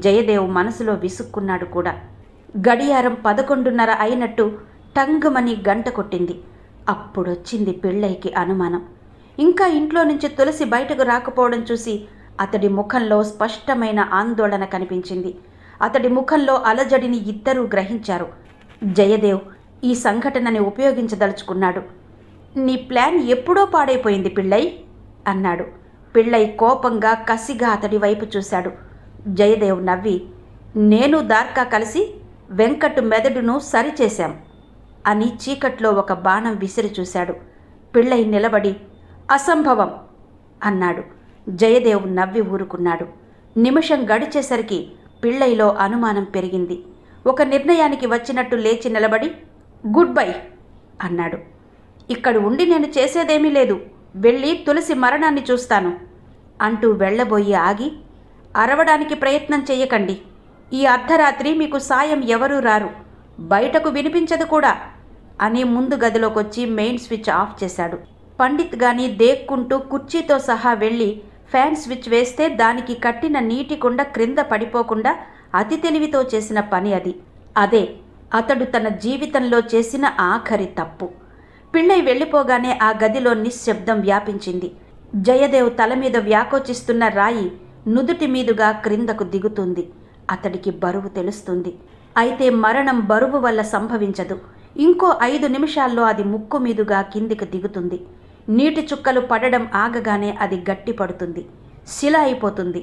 జయదేవ్ మనసులో విసుక్కున్నాడు కూడా. గడియారం 11:30 అయినట్టు టంగుమని గంట కొట్టింది. అప్పుడొచ్చింది పిళ్ళైకి అనుమానం. ఇంకా ఇంట్లో నుంచి తులసి బయటకు రాకపోవడం చూసి అతడి ముఖంలో స్పష్టమైన ఆందోళన కనిపించింది. అతడి ముఖంలో అలజడిని ఇద్దరూ గ్రహించారు. జయదేవ్ ఈ సంఘటనని ఉపయోగించదలుచుకున్నాడు. నీ ప్లాన్ ఎప్పుడో పాడైపోయింది పిళ్ళై అన్నాడు. పిళ్ళై కోపంగా కసిగా అతడి వైపు చూశాడు. జయదేవ్ నవ్వి, నేను దార్కా కలిసి వెంకట్ మెదడును సరిచేశాం అని చీకట్లో ఒక బాణం విసిరి చూశాడు. పిళ్ళై నిలబడి అసంభవం అన్నాడు. జయదేవ్ నవ్వి ఊరుకున్నాడు. నిమిషం గడిచేసరికి పిళ్ళైలో అనుమానం పెరిగింది. ఒక నిర్ణయానికి వచ్చినట్టు లేచి నిలబడి గుడ్ బై అన్నాడు. ఇక్కడ ఉండి నేను చేసేదేమీ లేదు, వెళ్ళి తులసి మరణాన్ని చూస్తాను అంటూ వెళ్ళబోయి ఆగి, అరవడానికి ప్రయత్నం చెయ్యకండి. ఈ అర్ధరాత్రి మీకు సాయం ఎవరూ రారు, బయటకు వినిపించదు కూడా అని ముందు గదిలోకొచ్చి మెయిన్ స్విచ్ ఆఫ్ చేశాడు. పండిత్ గాని దేక్కుంటూ కుర్చీతో సహా వెళ్ళి ఫ్యాన్ స్విచ్ వేస్తే దానికి కట్టిన నీటి కుండ క్రింద పడిపోకుండా అతి తెలివితో చేసిన పని అది. అదే అతడు తన జీవితంలో చేసిన ఆఖరి తప్పు. పిళ్ళై వెళ్ళిపోగానే ఆ గదిలో నిశ్శబ్దం వ్యాపించింది. జయదేవ్ తల మీద వ్యాకోచిస్తున్న రాయి నుదుటి మీదుగా క్రిందకు దిగుతుంది. అతడికి బరువు తెలుస్తుంది. అయితే మరణం బరువు వల్ల సంభవించదు. ఇంకో 5 నిమిషాల్లో అది ముక్కు మీదుగా కిందికి దిగుతుంది. నీటి చుక్కలు పడడం ఆగగానే అది గట్టిపడుతుంది, శిల అయిపోతుంది.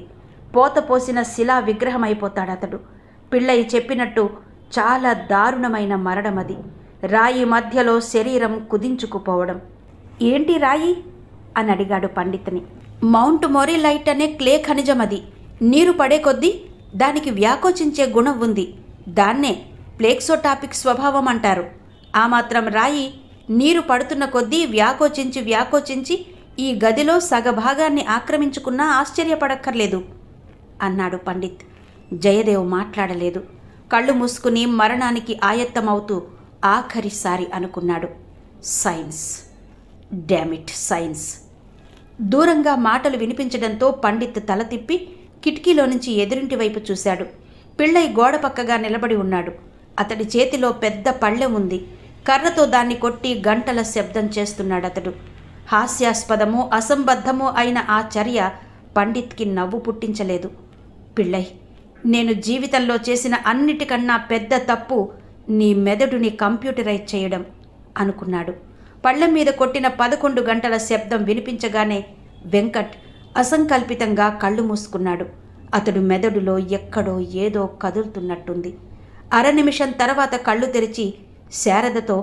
పోత పోసిన శిలా విగ్రహం అయిపోతాడతడు. పిళ్ళై చెప్పినట్టు చాలా దారుణమైన మరణం అది. రాయి మధ్యలో శరీరం కుదించుకుపోవడం. ఏంటి రాయి అని అడిగాడు పండితుని. మౌంట్ మొరిలైట్ అనే క్లే ఖనిజం అది. నీరు పడే కొద్దీ దానికి వ్యాకోచించే గుణం ఉంది. దాన్నే ప్లేక్సోటాపిక్ స్వభావం అంటారు. ఆ మాత్రం రాయి నీరు పడుతున్న కొద్దీ వ్యాకోచించి ఈ గదిలో సగభాగాన్ని ఆక్రమించుకున్నా ఆశ్చర్యపడక్కర్లేదు అన్నాడు పండిత్. జయదేవ్ మాట్లాడలేదు. కళ్ళు మూసుకుని మరణానికి ఆయత్తమవుతూ ఆఖరిసారి అనుకున్నాడు, సైన్స్, డామిట్ సైన్స్. దూరంగా మాటలు వినిపించడంతో పండిత్ తల తిప్పి కిటికీలో నుంచి ఎదురింటి వైపు చూశాడు. పిళ్ళై గోడ పక్కగా నిలబడి ఉన్నాడు. అతడి చేతిలో పెద్ద పళ్ళెం ఉంది. కర్రతో దాన్ని కొట్టి గంటల శబ్దం చేస్తున్నాడతడు. హాస్యాస్పదమూ అసంబద్ధమూ అయిన ఆ చర్య పండిత్కి నవ్వు పుట్టించలేదు. పిళ్ళై, నేను జీవితంలో చేసిన అన్నిటికన్నా పెద్ద తప్పు నీ మెదడుని కంప్యూటరైజ్ చేయడం అనుకున్నాడు. పళ్ళెం మీద కొట్టిన 11 గంటల శబ్దం వినిపించగానే వెంకట్ అసంకల్పితంగా కళ్ళు మూసుకున్నాడు. అతడు మెదడులో ఎక్కడో ఏదో కదులుతున్నట్టుంది. 1/2 నిమిషం తర్వాత కళ్ళు తెరిచి శారదతో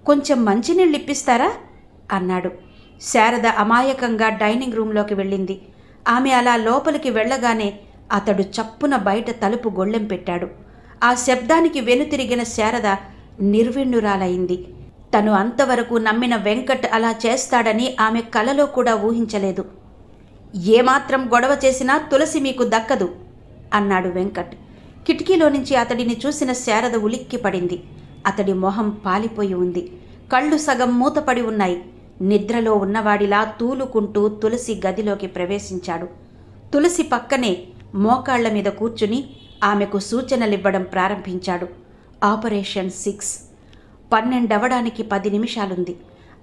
కొంచెం మంచినీళ్ళు ఇప్పిస్తారా అన్నాడు. శారద అమాయకంగా డైనింగ్ రూంలోకి వెళ్ళింది. ఆమె అలా లోపలికి వెళ్ళగానే అతడు చప్పున బయట తలుపు గొళ్ళెం పెట్టాడు. ఆ శబ్దానికి వెనుతిరిగిన శారద నిర్విణ్ణురాలైంది. తను అంతవరకు నమ్మిన వెంకట్ అలా చేస్తాడని ఆమె కలలో కూడా ఊహించలేదు. ఏమాత్రం గొడవ చేసినా తులసి మీకు దక్కదు అన్నాడు వెంకట్. కిటికీలో నుంచి అతడిని చూసిన శారద ఉలిక్కి పడింది. అతడి మొహం పాలిపోయి ఉంది. కళ్ళు సగం మూతపడి ఉన్నాయి. నిద్రలో ఉన్నవాడిలా తూలుకుంటూ తులసి గదిలోకి ప్రవేశించాడు. తులసి పక్కనే మోకాళ్ల మీద కూర్చుని ఆమెకు సూచనలివ్వడం ప్రారంభించాడు. ఆపరేషన్ 6. 12 అవ్వడానికి 10 నిమిషాలుంది.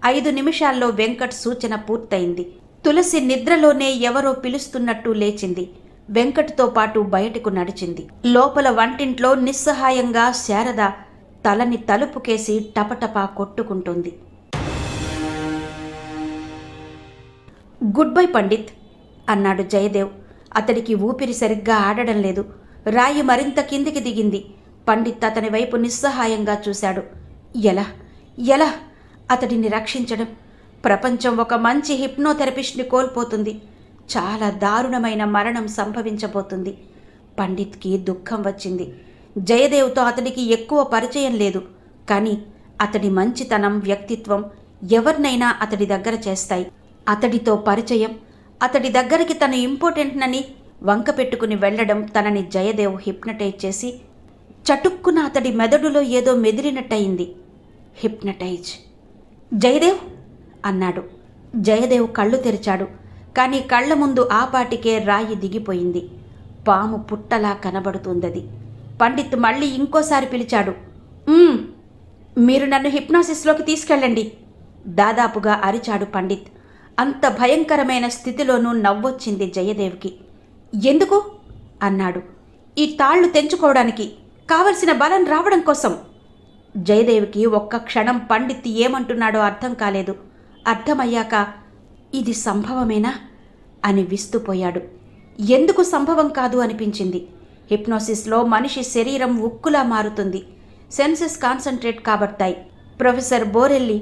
5 నిమిషాల్లో వెంకట్ సూచన పూర్తయింది. తులసి నిద్రలోనే ఎవరో పిలుస్తున్నట్టు లేచింది. వెంకట్తో పాటు బయటకు నడిచింది. లోపల వంటింట్లో నిస్సహాయంగా శారద తలని తలుపుకేసి టపటపా కొట్టుకుంటుంది. గుడ్ బై పండిత్ అన్నాడు జయదేవ్. అతడికి ఊపిరి సరిగ్గా ఆడడం లేదు. రాయి మరింత కిందికి దిగింది. పండిత్ అతని వైపు నిస్సహాయంగా చూశాడు. ఎలా ఎలా అతడిని రక్షించడం? ప్రపంచం ఒక మంచి హిప్నోథెరపిస్ట్ని కోల్పోతుంది. చాలా దారుణమైన మరణం సంభవించబోతుంది. పండిత్కి దుఃఖం వచ్చింది. జయదేవ్తో అతడికి ఎక్కువ పరిచయం లేదు, కానీ అతడి మంచితనం, వ్యక్తిత్వం ఎవరినైనా అతడి దగ్గర చేస్తాయి. అతడితో పరిచయం, అతడి దగ్గరికి తను ఇంపార్టెంట్నని వంక పెట్టుకుని వెళ్లడం తనని జయదేవ్ హిప్నటైజ్ చేసి చటుక్కున అతడి మెదడులో ఏదో మెదిలినట్టయింది. హిప్నటైజ్. జయదేవ్ అన్నాడు. జయదేవ్ కళ్ళు తెరిచాడు. కానీ కళ్ళ ముందు ఆపాటికే రాయి దిగిపోయింది. పాము పుట్టలా కనబడుతుందది. పండిత్ మళ్ళీ ఇంకోసారి పిలిచాడు. మీరు నన్ను హిప్నాసిస్లోకి తీసుకెళ్ళండి దాదాపుగా అరిచాడు పండిత్. అంత భయంకరమైన స్థితిలోనూ నవ్వొచ్చింది జయదేవ్కి. ఎందుకు అన్నాడు. ఈ తాళ్లు తెంచుకోవడానికి, కావలసిన బలం రావడం కోసం. జయదేవ్కి ఒక్క క్షణం పండిత్ ఏమంటున్నాడో అర్థం కాలేదు. అర్థమయ్యాక ఇది సంభవమేనా అని విస్తుపోయాడు. ఎందుకు సంభవం కాదు అనిపించింది. హిప్నోసిస్లో మనిషి శరీరం ఉక్కులా మారుతుంది. సెన్సెస్ కాన్సంట్రేట్ కాబడతాయి. ప్రొఫెసర్ బోరెల్లి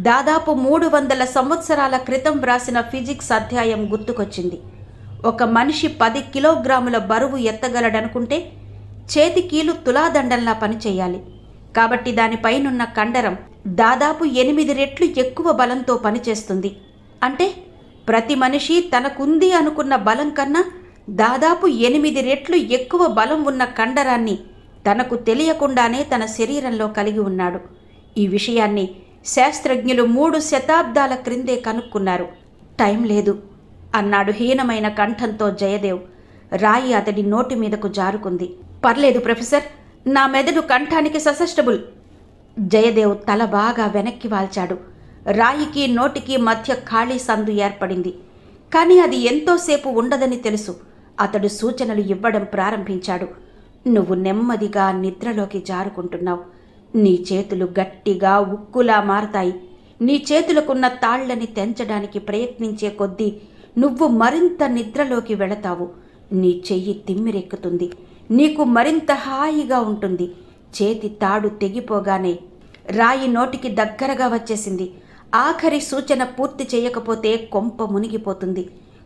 దాదాపు 300 సంవత్సరాల క్రితం వ్రాసిన ఫిజిక్స్ అధ్యాయం గుర్తుకొచ్చింది. ఒక మనిషి 10 కిలోగ్రాముల బరువు ఎత్తగలడనుకుంటే చేతి కీలు తులాదండంలా పనిచేయాలి. కాబట్టి దానిపైనున్న కండరం దాదాపు 8 రెట్లు ఎక్కువ బలంతో పనిచేస్తుంది. అంటే ప్రతి మనిషి తనకుంది అనుకున్న బలం కన్నా దాదాపు 8 రెట్లు ఎక్కువ బలం ఉన్న కండరాన్ని తనకు తెలియకుండానే తన శరీరంలో కలిగి ఉన్నాడు. ఈ విషయాన్ని శాస్త్రజ్ఞులు 3 శతాబ్దాల క్రిందే కనుక్కున్నారు. టైం లేదు అన్నాడు హీనమైన కంఠంతో జయదేవ్. రాయి అతడి నోటి మీదకు జారుకుంది. పర్లేదు ప్రొఫెసర్, నా మెదడు కంఠానికి ససెప్టబుల్. జయదేవ్ తల బాగా వెనక్కి వాల్చాడు. రాయికి నోటికి మధ్య ఖాళీ సందు ఏర్పడింది. కానీ అది ఎంతోసేపు ఉండదని తెలుసు. అతడు సూచనలు ఇవ్వడం ప్రారంభించాడు. నువ్వు నెమ్మదిగా నిద్రలోకి జారుకుంటున్నావు. నీ చేతులు గట్టిగా ఉక్కులా మారతాయి. నీ చేతులకున్న తాళ్లని తెంచడానికి ప్రయత్నించే కొద్దీ నువ్వు మరింత నిద్రలోకి వెళతావు. నీ చెయ్యి తిమ్మిరెక్కుతుంది. నీకు మరింత హాయిగా ఉంటుంది. చేతి తాడు తెగిపోగానే రాయి నోటికి దగ్గరగా వచ్చేసింది. ఆఖరి సూచన పూర్తి చేయకపోతే కొంప మునిగిపోతుంది.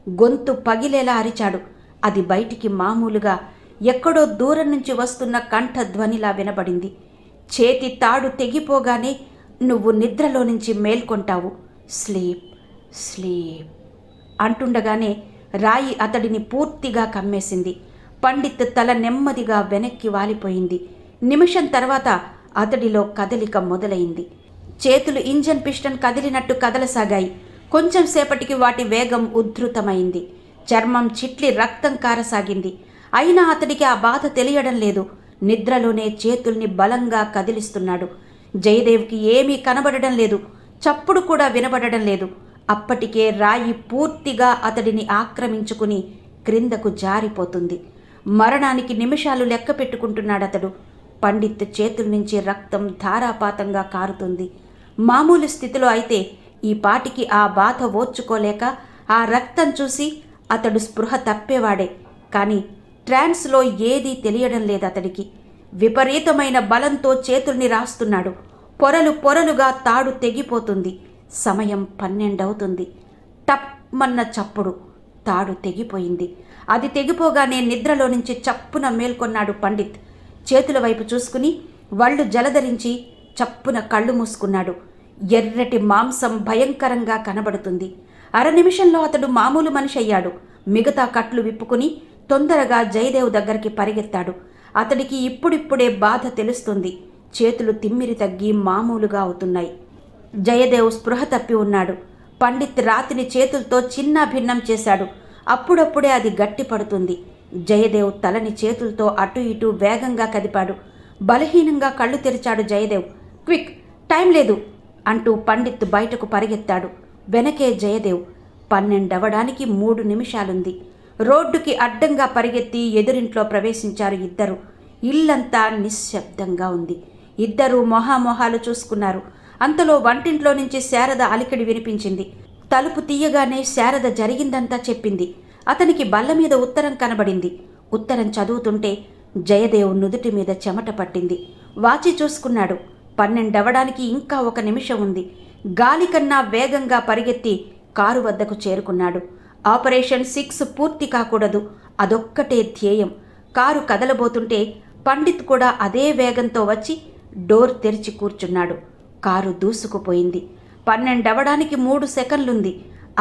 గొంతు పగిలేలా అరిచాడు. అది బయటికి మామూలుగా ఎక్కడో దూరం నుంచి వస్తున్న కంఠధ్వనిలా వినబడింది. చేతి తాడు తెగిపోగానే నువ్వు నిద్రలో నుంచి మేల్కొంటావు. స్లీప్ స్లీప్ అంటుండగానే రాయి అతడిని పూర్తిగా కమ్మేసింది. పండిత్ తల నెమ్మదిగా వెనక్కి వాలిపోయింది. నిమిషం తర్వాత అతడిలో కదలిక మొదలైంది. చేతులు ఇంజన్ పిస్టన్ కదిలినట్టు కదలసాగాయి. కొంచెం సేపటికి వాటి వేగం ఉద్ధృతమైంది. చర్మం చిట్లి రక్తం కారసాగింది. అయినా అతడికి ఆ బాధ తెలియడం లేదు. నిద్రలోనే చేతుల్ని బలంగా కదిలిస్తున్నాడు. జయదేవ్కి ఏమీ కనబడడం లేదు. చప్పుడు కూడా వినబడడం లేదు. అప్పటికే రాయి పూర్తిగా అతడిని ఆక్రమించుకుని క్రిందకు జారిపోతుంది. మరణానికి నిమిషాలు లెక్క పెట్టుకుంటున్నాడతడు. పండిత్ చేతుల నుంచి రక్తం ధారాపాతంగా కారుతుంది. మామూలు స్థితిలో అయితే ఈ పాటికి ఆ బాధ ఓర్చుకోలేక ఆ రక్తం చూసి అతడు స్పృహ తప్పేవాడే. కానీ ట్రాన్స్లో ఏదీ తెలియడం లేదు అతడికి. విపరీతమైన బలంతో చేతుల్ని రాస్తున్నాడు. పొరలు పొరలుగా తాడు తెగిపోతుంది. సమయం 12 అవుతుంది. టప్మన్న చప్పుడు. తాడు తెగిపోయింది. అది తెగిపోగానే నిద్రలో నుంచి చప్పున మేల్కొన్నాడు పండిత్. చేతుల వైపు చూసుకుని వళ్ళు జలధరించి చప్పున కళ్ళు మూసుకున్నాడు. ఎర్రటి మాంసం భయంకరంగా కనబడుతుంది. 1/2 నిమిషంలో అతడు మామూలు మనిషి అయ్యాడు. మిగతా కట్లు విప్పుకుని తొందరగా జయదేవ్ దగ్గరికి పరిగెత్తాడు. అతడికి ఇప్పుడిప్పుడే బాధ తెలుస్తుంది. చేతులు తిమ్మిరి తగ్గి మామూలుగా అవుతున్నాయి. జయదేవ్ స్పృహ తప్పి ఉన్నాడు. పండిత్ రాతిని చేతులతో చిన్న భిన్నం చేశాడు. అప్పుడప్పుడే అది గట్టి పడుతుంది. జయదేవ్ తలని చేతులతో అటు ఇటు వేగంగా కదిపాడు. బలహీనంగా కళ్ళు తెరిచాడు జయదేవ్. క్విక్, టైం లేదు అంటూ పండిత్ బయటకు పరిగెత్తాడు. వెనకే జయదేవ్. 12 అవ్వడానికి 3 నిమిషాలుంది. రోడ్డుకి అడ్డంగా పరిగెత్తి ఎదురింట్లో ప్రవేశించారు ఇద్దరు. ఇల్లంతా నిశ్శబ్దంగా ఉంది. ఇద్దరూ మొహామొహాలు చూసుకున్నారు. అంతలో వంటింట్లో నుంచి శారద అలికిడి వినిపించింది. తలుపు తీయగానే శారద జరిగిందంతా చెప్పింది. అతనికి బల్ల మీద ఉత్తరం కనబడింది. ఉత్తరం చదువుతుంటే జయదేవ్ నుదుటి మీద చెమట పట్టింది. వాచి చూసుకున్నాడు. 12 అవ్వడానికి ఇంకా 1 నిమిషం ఉంది. గాలి కన్నా వేగంగా పరిగెత్తి కారు వద్దకు చేరుకున్నాడు. ఆపరేషన్ 6 పూర్తి కాకూడదు, అదొక్కటే ధ్యేయం. కారు కదలబోతుంటే పండిత్ కూడా అదే వేగంతో వచ్చి డోర్ తెరిచి కూర్చున్నాడు. కారు దూసుకుపోయింది. 12 అవ్వడానికి 3 సెకన్లుంది.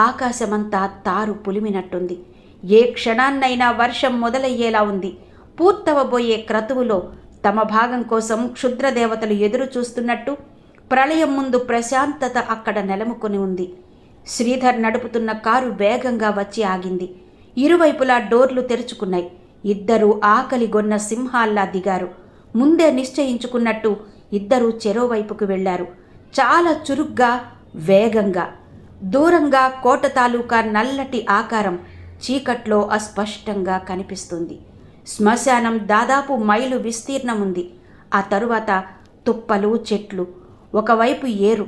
ఆకాశమంతా తారు పులిమినట్టుంది. ఏ క్షణాన్నైనా వర్షం మొదలయ్యేలా ఉంది. పూర్తవబోయే క్రతువులో తమ భాగం కోసం క్షుద్రదేవతలు ఎదురు చూస్తున్నట్టు ప్రళయం ముందు ప్రశాంతత అక్కడ నెలముకొని ఉంది. శ్రీధర్ నడుపుతున్న కారు వేగంగా వచ్చి ఆగింది. ఇరువైపులా డోర్లు తెరుచుకున్నాయి. ఇద్దరూ ఆకలిగొన్న సింహాల్లా దిగారు. ముందే నిశ్చయించుకున్నట్టు ఇద్దరూ చెరోవైపుకు వెళ్లారు. చాలా చురుగ్గా, వేగంగా. దూరంగా కోట తాలూకా నల్లటి ఆకారం చీకట్లో అస్పష్టంగా కనిపిస్తుంది. శ్మశానం దాదాపు మైలు విస్తీర్ణముంది. ఆ తరువాత తుప్పలు, చెట్లు. ఒకవైపు ఏరు.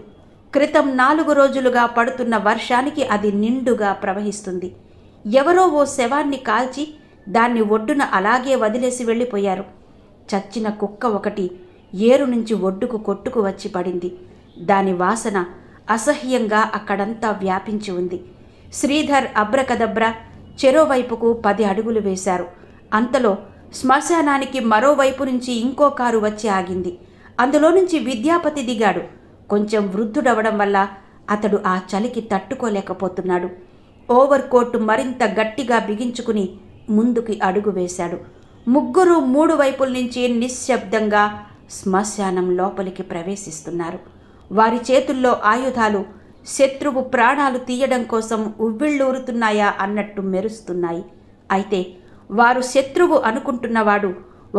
క్రితం 4 రోజులుగా పడుతున్న వర్షానికి అది నిండుగా ప్రవహిస్తుంది. ఎవరో ఓ శవాన్ని కాల్చి దాన్ని ఒడ్డున అలాగే వదిలేసి వెళ్ళిపోయారు. చచ్చిన కుక్క ఒకటి ఏరు నుంచి ఒడ్డుకు కొట్టుకు వచ్చి పడింది. దాని వాసన అసహ్యంగా అక్కడంతా వ్యాపించి ఉంది. శ్రీధర్ అబ్రకదబ్ర చెరోవైపుకు 10 అడుగులు వేశారు. అంతలో శ్మశానానికి మరోవైపు నుంచి ఇంకో కారు వచ్చి ఆగింది. అందులో నుంచి విద్యాపతి దిగాడు. కొంచెం వృద్ధుడవడం వల్ల అతడు ఆ చలికి తట్టుకోలేకపోతున్నాడు. ఓవర్ కోటు మరింత గట్టిగా బిగించుకుని ముందుకి అడుగు వేశాడు. ముగ్గురు 3 వైపుల నుంచి నిశ్శబ్దంగా శ్మశానం లోపలికి ప్రవేశిస్తున్నారు. వారి చేతుల్లో ఆయుధాలు శత్రువు ప్రాణాలు తీయడం కోసం ఉవ్విళ్ళూరుతున్నాయా అన్నట్టు మెరుస్తున్నాయి. అయితే వారు శత్రువు అనుకుంటున్నవాడు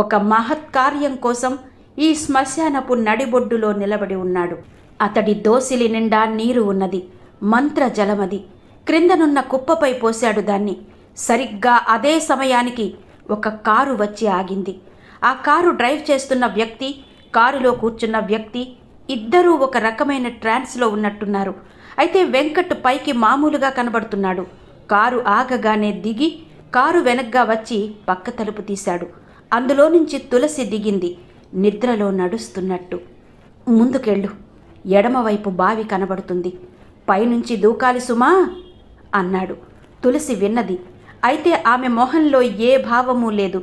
ఒక మహత్కార్యం కోసం ఈ శ్మశానపు నడిబొడ్డులో నిలబడి ఉన్నాడు. అతడి దోసిలి నిండా నీరు ఉన్నది. మంత్ర జలమది. క్రిందనున్న కుప్పపై పోశాడు దాన్ని. సరిగ్గా అదే సమయానికి ఒక కారు వచ్చి ఆగింది. ఆ కారు డ్రైవ్ చేస్తున్న వ్యక్తి, కారులో కూర్చున్న వ్యక్తి ఇద్దరూ ఒక రకమైన ట్రాన్స్లో ఉన్నట్టున్నారు. అయితే వెంకట్ పైకి మామూలుగా కనబడుతున్నాడు. కారు ఆగగానే దిగి కారు వెనగ్గా వచ్చి పక్క తలుపు తీశాడు. అందులో నుంచి తులసి దిగింది, నిద్రలో నడుస్తున్నట్టు. ముందుకెళ్ళు, ఎడమవైపు బావి కనబడుతుంది, పైనుంచి దూకాలి సుమా అన్నాడు. తులసి విన్నది. అయితే ఆమె మొహంలో ఏ భావమూ లేదు.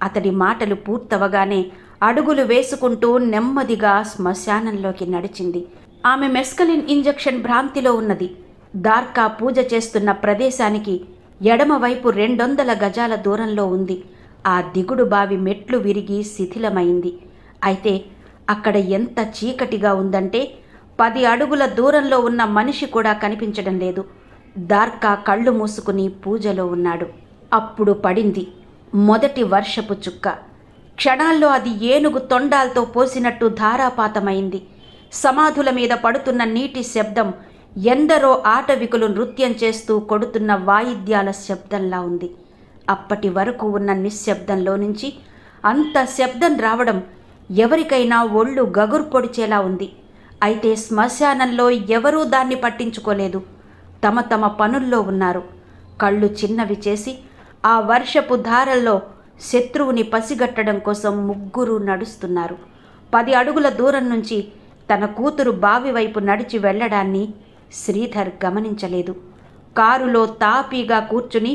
అతడి మాటలు పూర్తవగానే అడుగులు వేసుకుంటూ నెమ్మదిగా శ్మశానంలోకి నడిచింది. ఆమె మెస్కలిన్ ఇంజెక్షన్ భ్రాంతిలో ఉన్నది. దార్కా పూజ చేస్తున్న ప్రదేశానికి ఎడమవైపు 200 గజాల దూరంలో ఉంది. ఆ దిగుడు బావి మెట్లు విరిగి శిథిలమైంది. అయితే అక్కడ ఎంత చీకటిగా ఉందంటే 10 అడుగుల దూరంలో ఉన్న మనిషి కూడా కనిపించడం లేదు. దార్కా కళ్ళు మూసుకుని పూజలో ఉన్నాడు. అప్పుడు పడింది మొదటి వర్షపు చుక్క. క్షణాల్లో అది ఏనుగు తొండాలతో పోసినట్టు ధారాపాతమైంది. సమాధుల మీద పడుతున్న నీటి శబ్దం ఎందరో ఆటవికులు నృత్యం చేస్తూ కొడుతున్న వాయిద్యాల శబ్దంలా ఉంది. అప్పటి వరకు ఉన్న నిశ్శబ్దంలో నుంచి అంత శబ్దం రావడం ఎవరికైనా ఒళ్ళు గగురు పొడిచేలా ఉంది. అయితే శ్మశానంలో ఎవరూ దాన్ని పట్టించుకోలేదు. తమ తమ పనుల్లో ఉన్నారు. కళ్ళు చిన్నవి చేసి ఆ వర్షపు ధారల్లో శత్రువుని పసిగట్టడం కోసం ముగ్గురు నడుస్తున్నారు. 10 అడుగుల దూరం నుంచి తన కూతురు బావి వైపు నడిచి వెళ్లడాన్ని శ్రీధర్ గమనించలేదు. కారులో తాపీగా కూర్చుని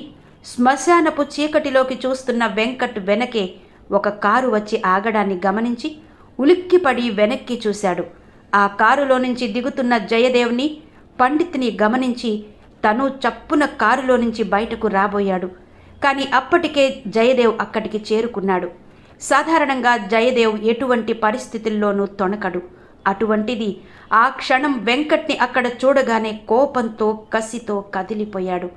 శ్మశానపు చీకటిలోకి చూస్తున్న వెంకట్ వెనకే ఒక కారు వచ్చి ఆగడాన్ని గమనించి ఉలిక్కిపడి వెనక్కి చూశాడు. ఆ కారులో నుంచి దిగుతున్న జయదేవ్ని, పండిత్ని గమనించి తను చప్పున కారులో నుంచి బయటకు రాబోయాడు. కానీ అప్పటికే జయదేవ్ అక్కడికి చేరుకున్నాడు. సాధారణంగా జయదేవ్ ఎటువంటి పరిస్థితుల్లోనూ తొణకడు. అటువంటిది ఆ క్షణం వెంకట్ని అక్కడ చూడగానే కోపంతో, కసితో కదిలిపోయాడు.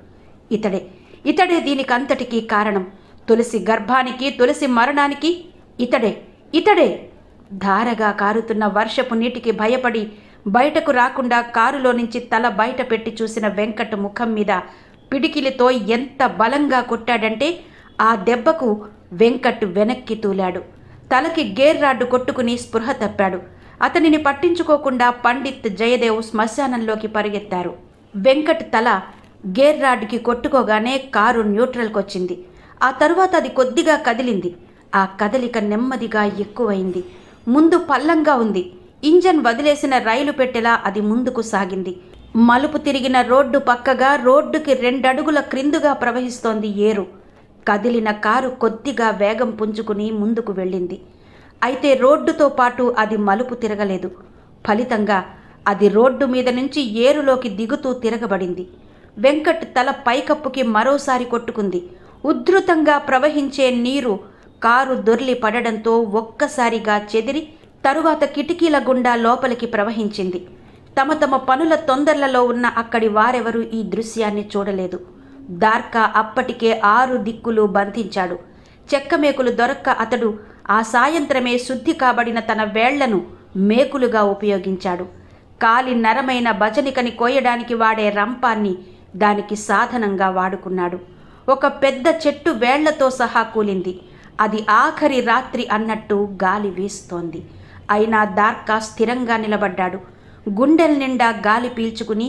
ఇతడే దీనికంతటికీ కారణం. తులసి గర్భానికి, తులసి మరణానికి ఇతడే. ధారగా కారుతున్న వర్షపు నీటికి భయపడి బయటకు రాకుండా కారులో నుంచి తల బయట పెట్టి చూసిన వెంకట్ ముఖం మీద పిడికిలితో ఎంత బలంగా కొట్టాడంటే ఆ దెబ్బకు వెంకట్ వెనక్కి తూలాడు. తలకి గేర్ రాడ్డు కొట్టుకుని స్పృహ తప్పాడు. అతనిని పట్టించుకోకుండా పండిత్, జయదేవ్ శ్మశానంలోకి పరిగెత్తారు. వెంకట్ తల గేర్ రాడ్కి కొట్టుకోగానే కారు న్యూట్రల్కొచ్చింది. ఆ తరువాత అది కొద్దిగా కదిలింది. ఆ కదలిక నెమ్మదిగా ఎక్కువైంది. ముందు పల్లంగా ఉంది. ఇంజన్ వదిలేసిన రైలు పెట్టెలా అది ముందుకు సాగింది. మలుపు తిరిగిన రోడ్డు పక్కగా రోడ్డుకి 2 అడుగుల క్రిందుగా ప్రవహిస్తోంది ఏరు. కదిలిన కారు కొద్దిగా వేగం పుంజుకుని ముందుకు వెళ్ళింది. అయితే రోడ్డుతో పాటు అది మలుపు తిరగలేదు. ఫలితంగా అది రోడ్డు మీద నుంచి ఏరులోకి దిగుతూ తిరగబడింది. వెంకట్ తల పైకప్పుకి మరోసారి కొట్టుకుంది. ఉధృతంగా ప్రవహించే నీరు కారు దొర్లి పడడంతో ఒక్కసారిగా చెదిరి తరువాత కిటికీల గుండా లోపలికి ప్రవహించింది. తమ తమ పనుల తొందరలలో ఉన్న అక్కడి వారెవరూ ఈ దృశ్యాన్ని చూడలేదు. దార్కా అప్పటికే 6 దిక్కులు బంధించాడు. చెక్కమేకులు దొరక్క అతడు ఆ సాయంత్రమే శుద్ధి కాబడిన తన వేళ్లను మేకులుగా ఉపయోగించాడు. కాలి నరమైన భజనికని కోయడానికి వాడే రంపాన్ని దానికి సాధనంగా వాడుకున్నాడు. ఒక పెద్ద చెట్టు వేళ్లతో సహా కూలింది. అది ఆఖరి రాత్రి అన్నట్టు గాలి వీస్తోంది. అయినా దార్కా స్థిరంగా నిలబడ్డాడు. గుండెల నిండా గాలి పీల్చుకుని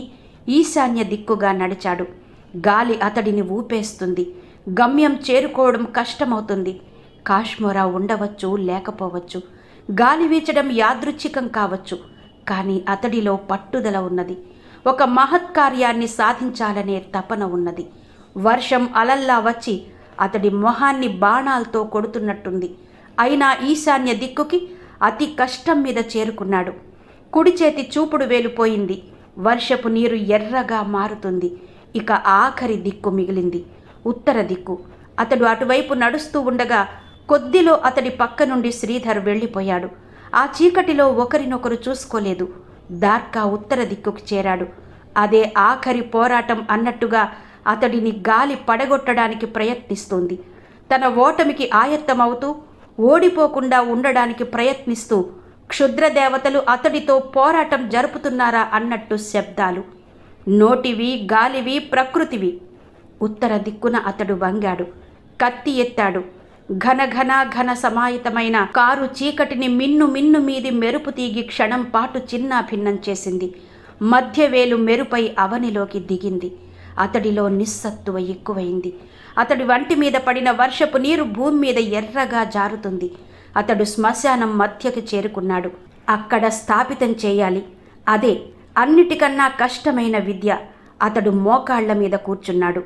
ఈశాన్య దిక్కుగా నడిచాడు. గాలి అతడిని ఊపేస్తుంది. గమ్యం చేరుకోవడం కష్టమవుతుంది. కాశ్మోరా ఉండవచ్చు, లేకపోవచ్చు. గాలి వీచడం యాదృచ్ఛికం కావచ్చు. కానీ అతడిలో పట్టుదల ఉన్నది. ఒక మహత్కార్యాన్ని సాధించాలనే తపన ఉన్నది. వర్షం అలల్లా వచ్చి అతడి మొహాన్ని బాణాలతో కొడుతున్నట్టుంది. అయినా ఈశాన్య దిక్కుకి అతి కష్టం మీద చేరుకున్నాడు. కుడి చేతి చూపుడు వేలుపోయింది. వర్షపు నీరు ఎర్రగా మారుతుంది. ఇక ఆఖరి దిక్కు మిగిలింది, ఉత్తర దిక్కు. అతడు అటువైపు నడుస్తూ ఉండగా కొద్దిలో అతడి పక్క నుండి శ్రీధర్ వెళ్ళిపోయాడు. ఆ చీకటిలో ఒకరినొకరు చూసుకోలేదు. దార్కా ఉత్తర దిక్కుకు చేరాడు. అదే ఆఖరి పోరాటం అన్నట్టుగా అతడిని గాలి పడగొట్టడానికి ప్రయత్నిస్తుంది. తన ఓటమికి ఆయత్తమవుతూ ఓడిపోకుండా ఉండడానికి ప్రయత్నిస్తూ క్షుద్రదేవతలు అతడితో పోరాటం జరుపుతున్నారా అన్నట్టు శబ్దాలు. నోటివి, గాలివి, ప్రకృతివి. ఉత్తర దిక్కున అతడు వంగాడు. కత్తి ఎత్తాడు. ఘన సమాహితమైన కారు చీకటిని మిన్ను మీది మెరుపు తీగి క్షణం పాటు చిన్నాభిన్నం చేసింది. మధ్యవేలు మెరుపై అవనిలోకి దిగింది. అతడిలో నిస్సత్తువ ఎక్కువైంది. అతడి వంటి మీద పడిన వర్షపు నీరు భూమి మీద ఎర్రగా జారుతుంది. అతడు శ్మశానం మధ్యకి చేరుకున్నాడు. అక్కడ స్థాపితం చేయాలి. అదే అన్నిటికన్నా కష్టమైన విద్య. అతడు మోకాళ్ల మీద కూర్చున్నాడు.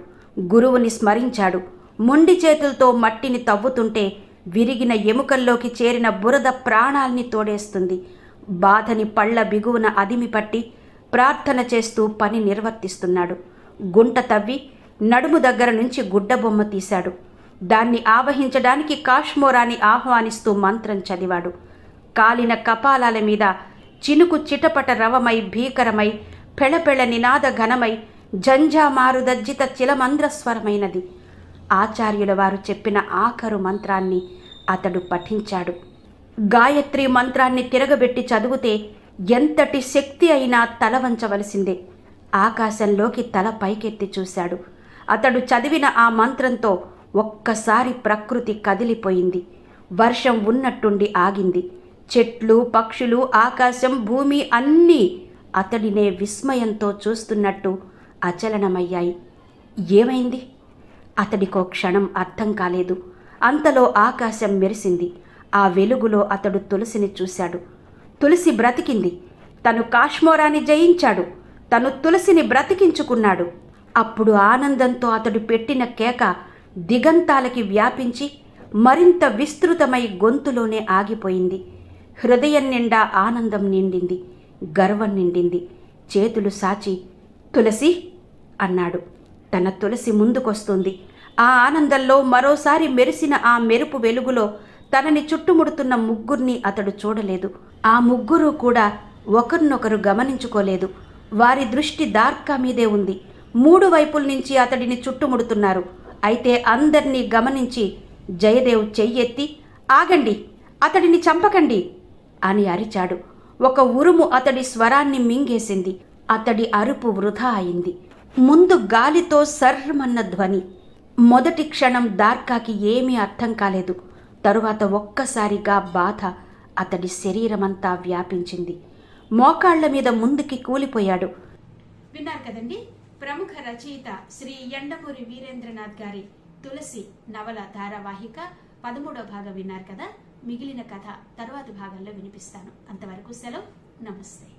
గురువుని స్మరించాడు. మొండి చేతులతో మట్టిని తవ్వుతుంటే విరిగిన ఎముకల్లోకి చేరిన బురద ప్రాణాల్ని తోడేస్తుంది. బాధని పళ్ళ బిగువున అదిమి పట్టి ప్రార్థన చేస్తూ పని నిర్వర్తిస్తున్నాడు. గుంట తవ్వి నడుము దగ్గర నుంచి గుడ్డబొమ్మ తీశాడు. దాన్ని ఆవహించడానికి కాశ్మోరాని ఆహ్వానిస్తూ మంత్రం చదివాడు. కాలిన కపాలాల మీద చినుకు చిటపట రవమై భీకరమై పెళపెళ నినాద ఘనమై జంఝామారుదజ్జిత చిలమంద్రస్వరమైనది. ఆచార్యుల వారు చెప్పిన ఆఖరు మంత్రాన్ని అతడు పఠించాడు. గాయత్రి మంత్రాన్ని తిరగబెట్టి చదివితే ఎంతటి శక్తి అయినా తల వంచవలసిందే. ఆకాశంలోకి తల పైకెత్తి చూశాడు. అతడు చదివిన ఆ మంత్రంతో ఒక్కసారి ప్రకృతి కదిలిపోయింది. వర్షం ఉన్నట్టుండి ఆగింది. చెట్లు, పక్షులు, ఆకాశం, భూమి అన్నీ అతడినే విస్మయంతో చూస్తున్నట్టు అచలనమయ్యాయి. ఏమైంది? అతడికో క్షణం అర్థం కాలేదు. అంతలో ఆకాశం మెరిసింది. ఆ వెలుగులో అతడు తులసిని చూశాడు. తులసి బ్రతికింది. తను కాశ్మోరాన్ని జయించాడు. తను తులసిని బ్రతికించుకున్నాడు. అప్పుడు ఆనందంతో అతడు పెట్టిన కేక దిగంతాలకి వ్యాపించి మరింత విస్తృతమై గొంతులోనే ఆగిపోయింది. హృదయం నిండా ఆనందం నిండింది, గర్వం నిండింది. చేతులు సాచి తులసి అన్నాడు. తన తులసి ముందుకొస్తుంది. ఆ ఆనందంలో మరోసారి మెరిసిన ఆ మెరుపు వెలుగులో తనని చుట్టుముడుతున్న ముగ్గురిని అతడు చూడలేదు. ఆ ముగ్గురు కూడా ఒకరినొకరు గమనించుకోలేదు. వారి దృష్టి దార్కా మీదే ఉంది. 3 వైపుల నుంచి అతడిని చుట్టుముడుతున్నారు. అయితే అందర్నీ గమనించి జయదేవ్ చెయ్యెత్తి ఆగండి, అతడిని చంపకండి అని అరిచాడు. ఒక ఉరుము అతడి స్వరాన్ని మింగేసింది. అతడి అరుపు వృధా అయింది. ముందు గాలితో సర్రమన్న ధ్వని. మొదటి క్షణం దార్కాకి ఏమీ అర్థం కాలేదు. తరువాత ఒక్కసారిగా బాధ అతడి శరీరమంతా వ్యాపించింది. మోకాళ్ల మీద ముందుకి కూలిపోయాడు. విన్నారు కదండి, ప్రముఖ రచయిత శ్రీ యండమూరి వీరేంద్రనాథ్ గారి తులసి నవల ధారావాహిక 13వ భాగం విన్నారు కదా. మిగిలిన కథ తరువాతి భాగంలో వినిపిస్తాను. అంతవరకు సెలవు. నమస్తే.